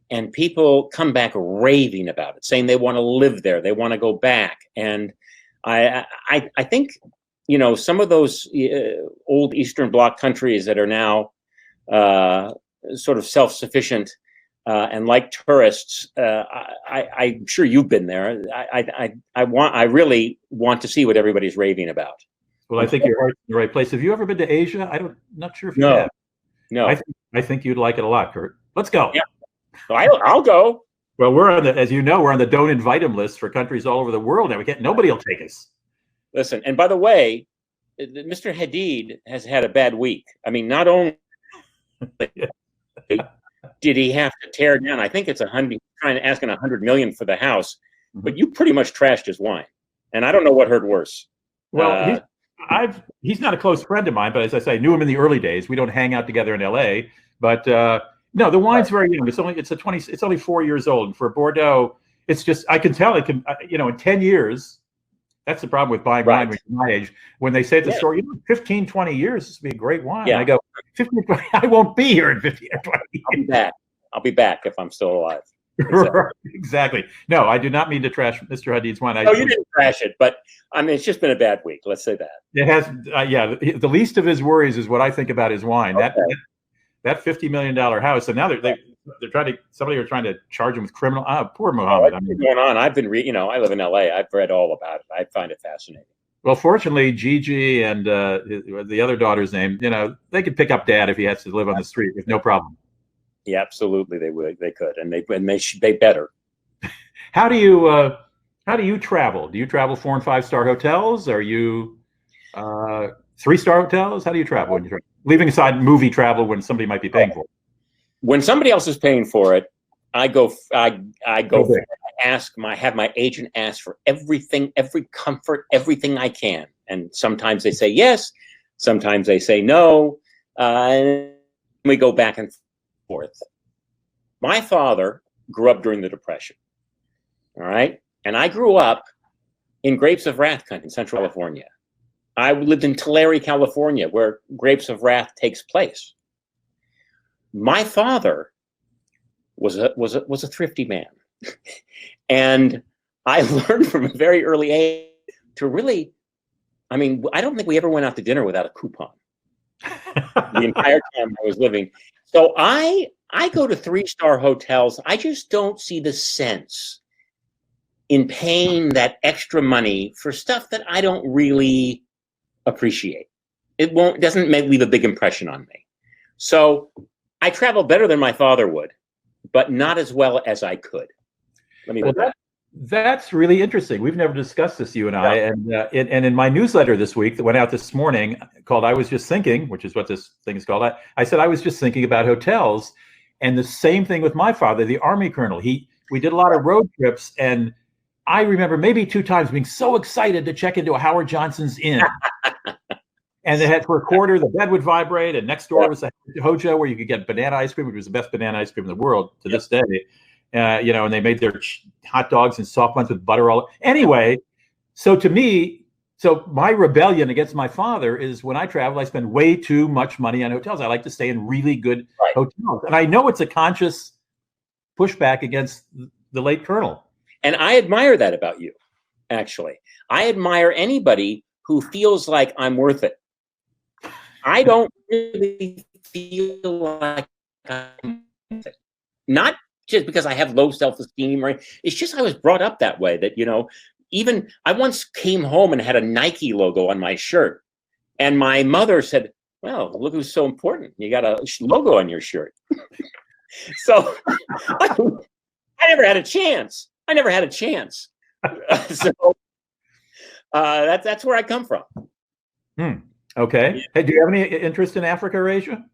S6: And people come back raving about it, saying they want to live there. They want to go back. And I think, some of those old Eastern Bloc countries that are now sort of self-sufficient and like tourists, I'm sure you've been there. I really want to see what everybody's raving about.
S1: Well, I think you're in the right place. Have you ever been to Asia? Not sure if you have.
S6: No.
S1: I think you'd like it a lot, Kurt. Let's go.
S6: Yeah. I'll go.
S1: Well, we're on the don't invite them list for countries all over the world. Now nobody will take us.
S6: Listen, and by the way, Mr. Hadid has had a bad week. I mean, not only did he have to tear down, I think it's asking $100 million for the house, but you pretty much trashed his wine, and I don't know what hurt worse.
S1: Well, he's not a close friend of mine, but as I say, I knew him in the early days. We don't hang out together in L.A., but no, the wine's very young. It's only 4 years old. And for Bordeaux, it's just, I can tell in 10 years, that's the problem with buying wine when you're my age. When they say at the store, 15, 20 years, this would be a great wine.
S6: Yeah.
S1: I go, 15, 20, I won't be here in 15 or 20.
S6: I'll be back if I'm still alive.
S1: Exactly. No, I do not mean to trash Mr. Hadid's wine.
S6: No, you didn't trash it, but I mean, it's just been a bad week. Let's say that.
S1: It has, the least of his worries is what I think about his wine. Okay. That $50 million house, and now they're trying to charge him with criminal. Poor Muhammad.
S6: What's going on? I've been I live in LA. I've read all about it. I find it fascinating.
S1: Well, fortunately, Gigi and the other daughter's name, they could pick up Dad if he has to live on the street with no problem.
S6: Yeah, absolutely, they would. They could, and they better.
S1: How do you travel? Do you travel 4- and 5-star hotels? Are you 3-star hotels? How do you travel when you travel? Leaving aside movie travel when somebody might be paying for it.
S6: When somebody else is paying for it, I go. I go. For it. Have my agent ask for everything, every comfort, everything I can, and sometimes they say yes, sometimes they say no, and we go back and forth. My father grew up during the Depression. All right, and I grew up in Grapes of Wrath country in Central California. I lived in Tulare, California, where Grapes of Wrath takes place. My father was a thrifty man, and I learned from a very early age to really. I mean, I don't think we ever went out to dinner without a coupon. The entire time I was living, so I I go to 3-star hotels. I just don't see the sense in paying that extra money for stuff that I don't really appreciate. Doesn't leave a big impression on me. So I travel better than my father would, but not as well as I could. Let me put that.
S1: That's really interesting. We've never discussed this, you and I. And in my newsletter this week that went out this morning called I Was Just Thinking, which is what this thing is called, I said I was just thinking about hotels. And the same thing with my father, the Army colonel. We did a lot of road trips, and I remember maybe 2 times being so excited to check into a Howard Johnson's Inn. And they had for a quarter, the bed would vibrate, and next door was a Hojo where you could get banana ice cream, which was the best banana ice cream in the world to this day. And they made their hot dogs and soft ones with butter all. Anyway, so to me, my rebellion against my father is when I travel, I spend way too much money on hotels. I like to stay in really good hotels. And I know it's a conscious pushback against the late colonel.
S6: And I admire that about you, actually. I admire anybody who feels like I'm worth it. I don't really feel like I'm worth it. Not just because I have low self-esteem, or it's just I was brought up that way that, even I once came home and had a Nike logo on my shirt. And my mother said, well, look who's so important. You got a logo on your shirt. So I never had a chance. So that's where I come from.
S1: Okay. Hey, do you have any interest in Africa or Asia?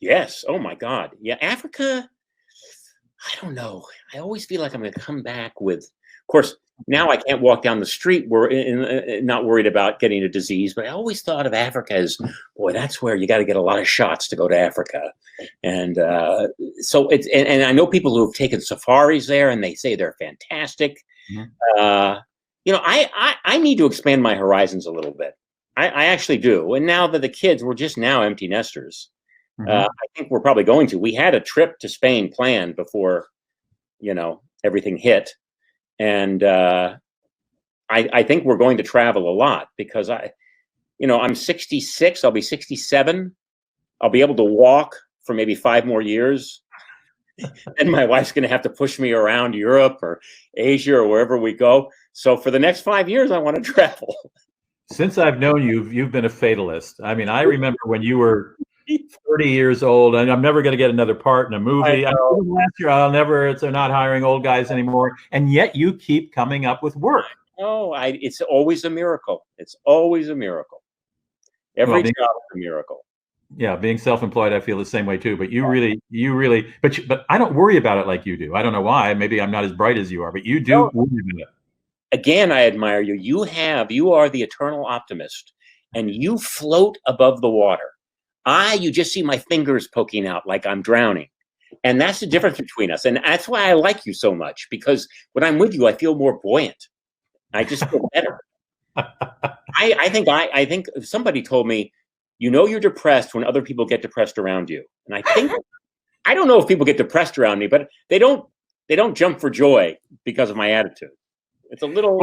S6: Yes. Oh my God. Yeah. Africa. I don't know. I always feel like I'm going to come back with, of course, now I can't walk down the street not worried about getting a disease, but I always thought of Africa as, boy, that's where you got to get a lot of shots to go to Africa. And so and I know people who have taken safaris there and they say they're fantastic. Mm-hmm. I need to expand my horizons a little bit. I actually do. And now that the kids, we're just now empty nesters. Mm-hmm. I think we're probably going to. We had a trip to Spain planned before, everything hit. And I think we're going to travel a lot because I'm 66. I'll be 67. I'll be able to walk for maybe 5 more years. And my wife's going to have to push me around Europe or Asia or wherever we go. So for the next 5 years, I want to travel.
S1: Since I've known you, you've been a fatalist. I mean, I remember when you were 30 years old, and I'm never going to get another part in a movie. Last year, they're not hiring old guys anymore. And yet you keep coming up with work.
S6: Oh, it's always a miracle. It's always a miracle. Every job is a miracle.
S1: Yeah, being self-employed, I feel the same way too. But you really, but I don't worry about it like you do. I don't know why. Maybe I'm not as bright as you are, but you do worry about it.
S6: Again, I admire you. You are the eternal optimist, and you float above the water. You just see my fingers poking out like I'm drowning. And that's the difference between us. And that's why I like you so much, because when I'm with you, I feel more buoyant. I just feel better. I think somebody told me, you're depressed when other people get depressed around you. And I don't know if people get depressed around me, but they don't jump for joy because of my attitude. It's a little.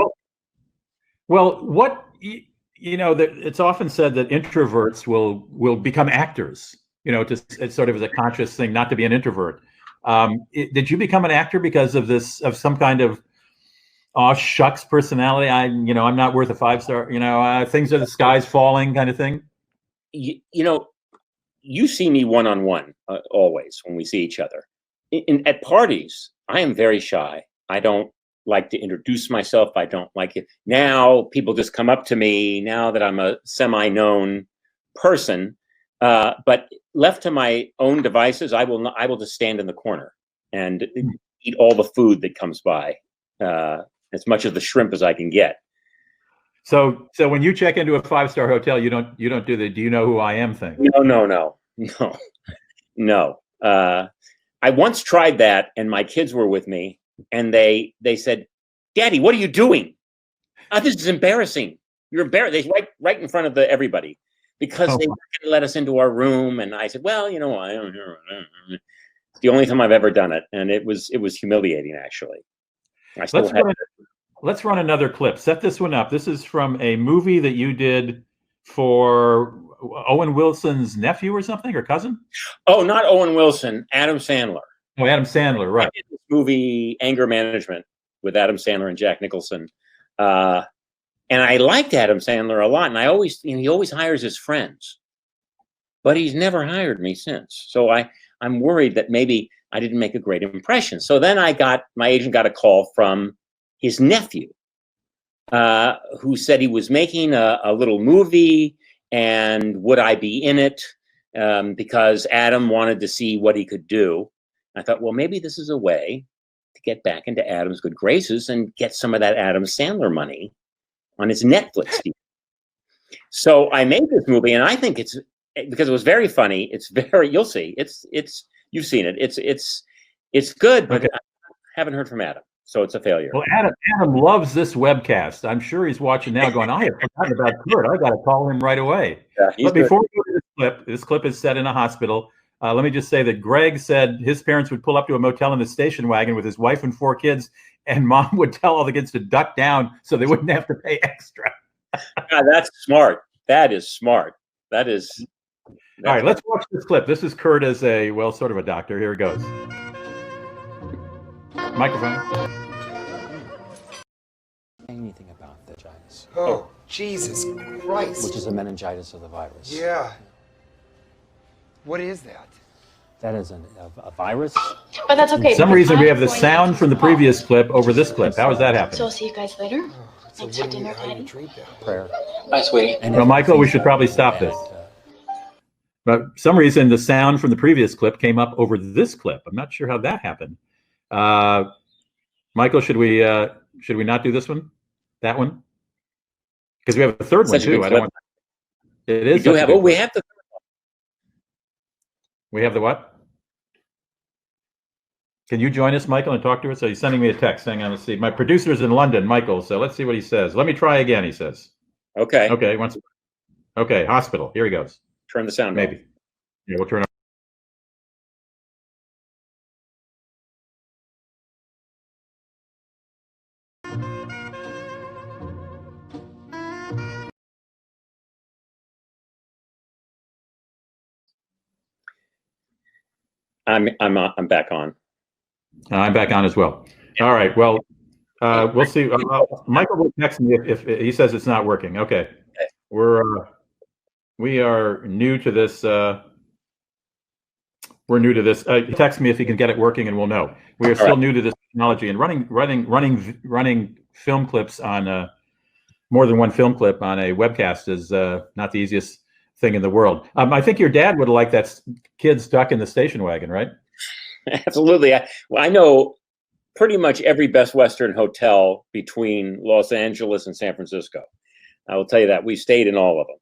S1: It's often said that introverts will become actors. It's sort of as a conscious thing not to be an introvert. Did you become an actor because of some kind of shucks personality? I'm not worth a 5-star. Things are the sky's falling kind of thing.
S6: You see me one-on-one always when we see each other. At parties, I am very shy. I don't like to introduce myself. I don't like it. Now people just come up to me now that I'm a semi-known person. But left to my own devices, I will just stand in the corner and eat all the food that comes by, as much of the shrimp as I can get.
S1: So when you check into a 5-star hotel, you don't do the "do you know who I am" thing?
S6: No. I once tried that, and my kids were with me, and they said, "Daddy, what are you doing? This is embarrassing. You're embarrassed." They right in front of everybody because they weren't going to let us into our room. And I said, "Well, I don't know." It's the only time I've ever done it, and it was humiliating actually.
S1: Let's run another clip. Set this one up. This is from a movie that you did for Owen Wilson's nephew or something, or cousin?
S6: Oh, not Owen Wilson, Adam Sandler.
S1: Oh, Adam Sandler, right.
S6: I did this movie, Anger Management, with Adam Sandler and Jack Nicholson. And I liked Adam Sandler a lot. And he always hires his friends. But he's never hired me since. So I'm worried that maybe I didn't make a great impression. So then my agent got a call from his nephew, who said he was making a little movie and would I be in it, because Adam wanted to see what he could do. I thought, well, maybe this is a way to get back into Adam's good graces and get some of that Adam Sandler money on his Netflix deal. So I made this movie, and I think because it was very funny. You'll see. You've seen it. It's good, but okay. I haven't heard from Adam, so it's a failure.
S1: Well, Adam loves this webcast. I'm sure he's watching now, going, "I have forgotten about Kurt. I got to call him right away."
S6: Yeah,
S1: but before we go to this clip is set in a hospital. Let me just say that Greg said his parents would pull up to a motel in the station wagon with his wife and 4 kids, and mom would tell all the kids to duck down so they wouldn't have to pay extra.
S6: God, that's smart. That is smart. That is.
S1: All right, let's watch this clip. This is Kurt as sort of a doctor. Here it goes. Microphone.
S10: Anything about the meningitis.
S11: Oh, Jesus Christ.
S10: Which is a meningitis of the virus.
S11: Yeah. What is that?
S10: That is a virus.
S8: But that's okay.
S1: For some reason, we have the sound from the previous clip over this clip. How is that happening?
S8: So I'll see you guys later. Thanks for dinner, Patty.
S10: Prayer.
S6: Bye, sweetie.
S1: Well, Michael, we should probably stop this. But for some reason, the sound from the previous clip came up over this clip. I'm not sure how that happened. Michael, should we not do this one? That one? Because we have a third one too. I don't want. It is.
S6: We have. We have the.
S1: We have the what? Can you join us, Michael, and talk to us? So he's sending me a text. Hang on, let's see. My producer's in London, Michael. So let's see what he says. Let me try again. He says.
S6: Okay.
S1: Okay. Okay. Hospital. Here he goes.
S6: Turn the sound.
S1: Maybe. Yeah, we'll turn it.
S6: I'm back on.
S1: I'm back on as well. All right. Well, we'll see. Michael will text me if he says it's not working. Okay. We are new to this. We're new to this. Text me if you can get it working, and we'll know. We are still new to this technology, and running film clips on more than one film clip on a webcast is not the easiest thing in the world. I think your dad would like that kid stuck in the station wagon, right?
S6: Absolutely. I know pretty much every Best Western hotel between Los Angeles and San Francisco. I will tell you that we stayed in all of them.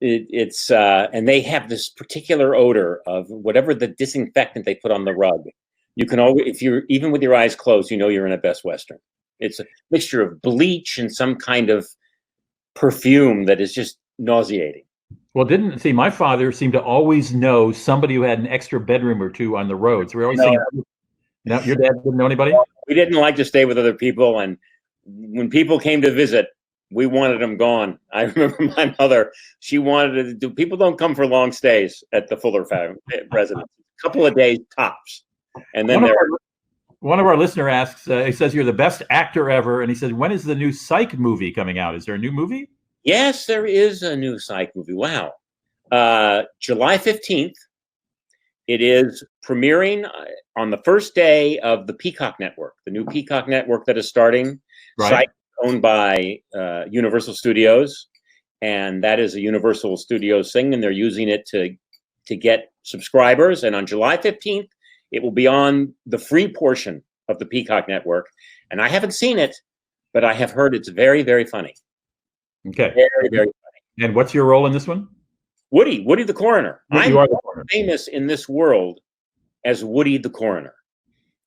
S6: And they have this particular odor of whatever the disinfectant they put on the rug. You can always, if you're even with your eyes closed, you know you're in a Best Western. It's a mixture of bleach and some kind of perfume that is just nauseating.
S1: Well, my father seemed to always know somebody who had an extra bedroom or two on the road. So we're always saying, no, your dad didn't know anybody?
S6: We didn't like to stay with other people. And when people came to visit, we wanted them gone. I remember my mother, she wanted to do, people don't come for long stays at the Fuller residence. A couple of days tops. And then
S1: one of our listener asks, he says, you're the best actor ever. And he says, when is the new Psych movie coming out? Is there a new movie?
S6: Yes, there is a new Psych movie. Wow. July 15th. It is premiering on the first day of the Peacock Network, the new Peacock Network that is starting.
S1: Right.
S6: Psych, owned by Universal Studios. And that is a Universal Studios thing. And they're using it to get subscribers. And on July 15th, it will be on the free portion of the Peacock Network. And I haven't seen it, but I have heard it's very, very funny.
S1: Okay.
S6: Very, very funny.
S1: And what's your role in this one?
S6: Woody the coroner.
S1: You are the coroner.
S6: Famous in this world as Woody the coroner.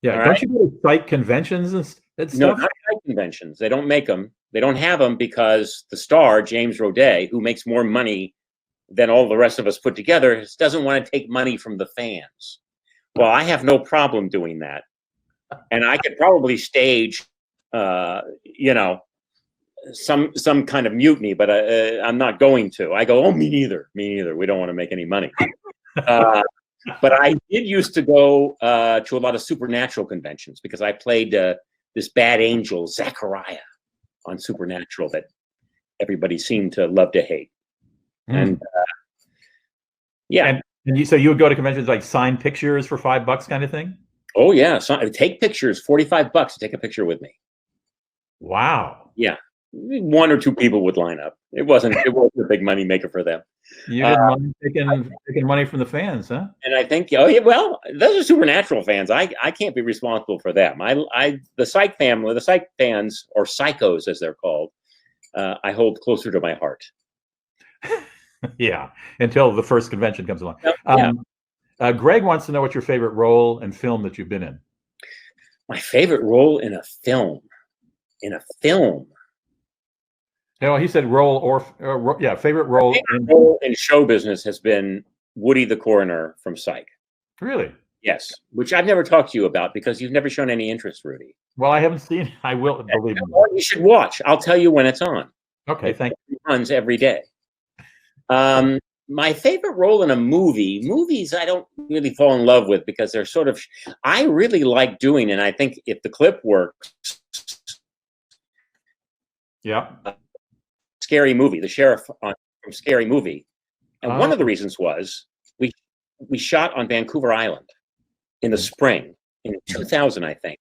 S1: Yeah. Don't you go to Psych conventions and stuff?
S6: No, not Psych conventions. They don't make them. They don't have them because the star, James Roday, who makes more money than all the rest of us put together, doesn't want to take money from the fans. Well, I have no problem doing that. And I could probably stage, some kind of mutiny, but I'm not going to. I go, oh, me neither. We don't want to make any money. But I did used to go to a lot of supernatural conventions because I played this bad angel, Zachariah, on Supernatural that everybody seemed to love to hate. And yeah.
S1: And so you would go to conventions like sign pictures for $5 kind of thing?
S6: Oh, yeah. So, take pictures, $45 to take a picture with me.
S1: Wow.
S6: Yeah. 1 or 2 people would line up. It wasn't a big money maker for them.
S1: You did money taking money from the fans, huh?
S6: And I think, oh yeah, well, those are Supernatural fans. I can't be responsible for them. The Psych family, the Psych fans, or Psychos as they're called, I hold closer to my heart.
S1: Yeah, until the first convention comes along.
S6: Yeah.
S1: Greg wants to know what your favorite role and film that you've been in.
S6: My favorite role in a film.
S1: No, he said role favorite role.
S6: Role in show business has been Woody the coroner from Psych.
S1: Really?
S6: Yes, which I've never talked to you about because you've never shown any interest, Rudy.
S1: Well, I haven't seen. I will believe me.
S6: You should watch. I'll tell you when it's on.
S1: Okay, thank you.
S6: It runs every day. My favorite role in a movie. Movies I don't really fall in love with because they're sort of. I really like doing, and I think if the clip works.
S1: Yeah.
S6: Scary Movie, the sheriff from Scary Movie, and one of the reasons was we shot on Vancouver Island in the spring in 2000, I think.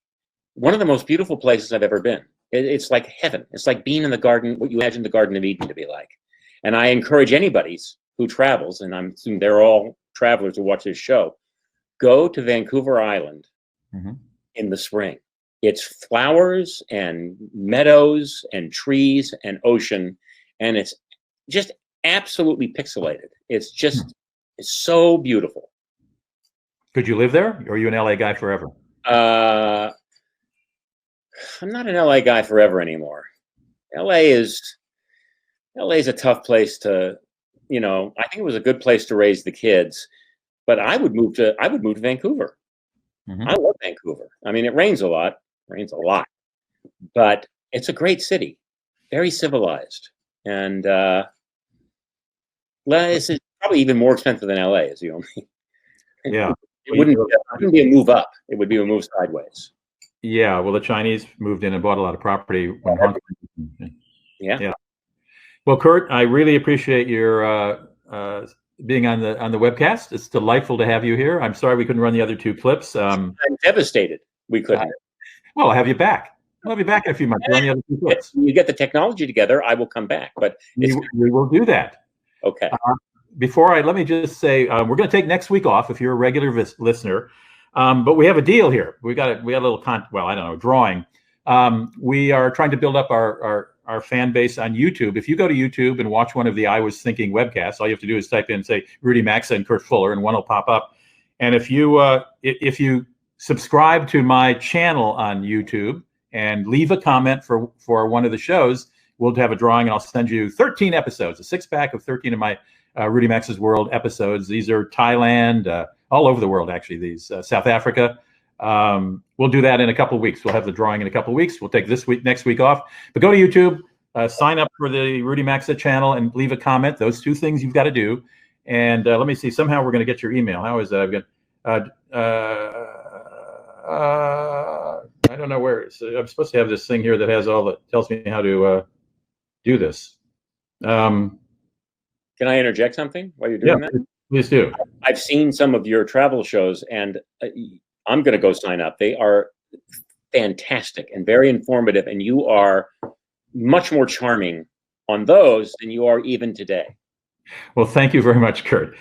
S6: One of the most beautiful places I've ever been. It's like heaven. It's like being in the garden, what you imagine the Garden of Eden to be like. And I encourage anybody who travels, and I'm assuming they're all travelers who watch this show, go to Vancouver Island in the spring. It's flowers and meadows and trees and ocean. And it's just absolutely pixelated. It's just it's so beautiful.
S1: Could you live there, or are you an LA guy forever?
S6: I'm not an LA guy forever anymore. LA is a tough place to, I think it was a good place to raise the kids, but I would move to Vancouver. I love Vancouver. I mean, it rains a lot, but it's a great city, very civilized. And this is probably even more expensive than LA, is the only.
S1: Yeah,
S6: it wouldn't be a move up; it would be a move sideways.
S1: Yeah, well, the Chinese moved in and bought a lot of property.
S6: Yeah.
S1: Well, Kurt, I really appreciate your being on the webcast. It's delightful to have you here. I'm sorry we couldn't run the other 2 clips.
S6: I'm devastated we couldn't.
S1: Well, I'll have you back. I'll be back in a few months. Run the other 2 clips.
S6: When you get the technology together, I will come back. But
S1: we will do that.
S6: Okay.
S1: Let me just say we're going to take next week off if you're a regular listener. But we have a deal here. We got a little drawing. We are trying to build up our fan base on YouTube. If you go to YouTube and watch one of the I Was Thinking webcasts, all you have to do is type in, say, Rudy Maxa and Kurt Fuller, and one will pop up. And if you subscribe to my channel on YouTube and leave a comment for one of the shows, we'll have a drawing, and I'll send you 13 episodes, a 6-pack of 13 of my Rudy Maxa's World episodes. These are Thailand, all over the world, actually, these South Africa. We'll do that in a couple of weeks. We'll have the drawing in a couple of weeks. We'll take next week off. But go to YouTube, sign up for the Rudy Maxa channel, and leave a comment. Those 2 things you've got to do. And let me see. Somehow we're going to get your email. How is that? I don't know where. I'm supposed to have this thing here that has tells me how to do this. Can
S6: I interject something while you're doing that?
S1: Please do.
S6: I've seen some of your travel shows, and I'm going to go sign up. They are fantastic and very informative, and you are much more charming on those than you are even today.
S1: Well, thank you very much, Kurt.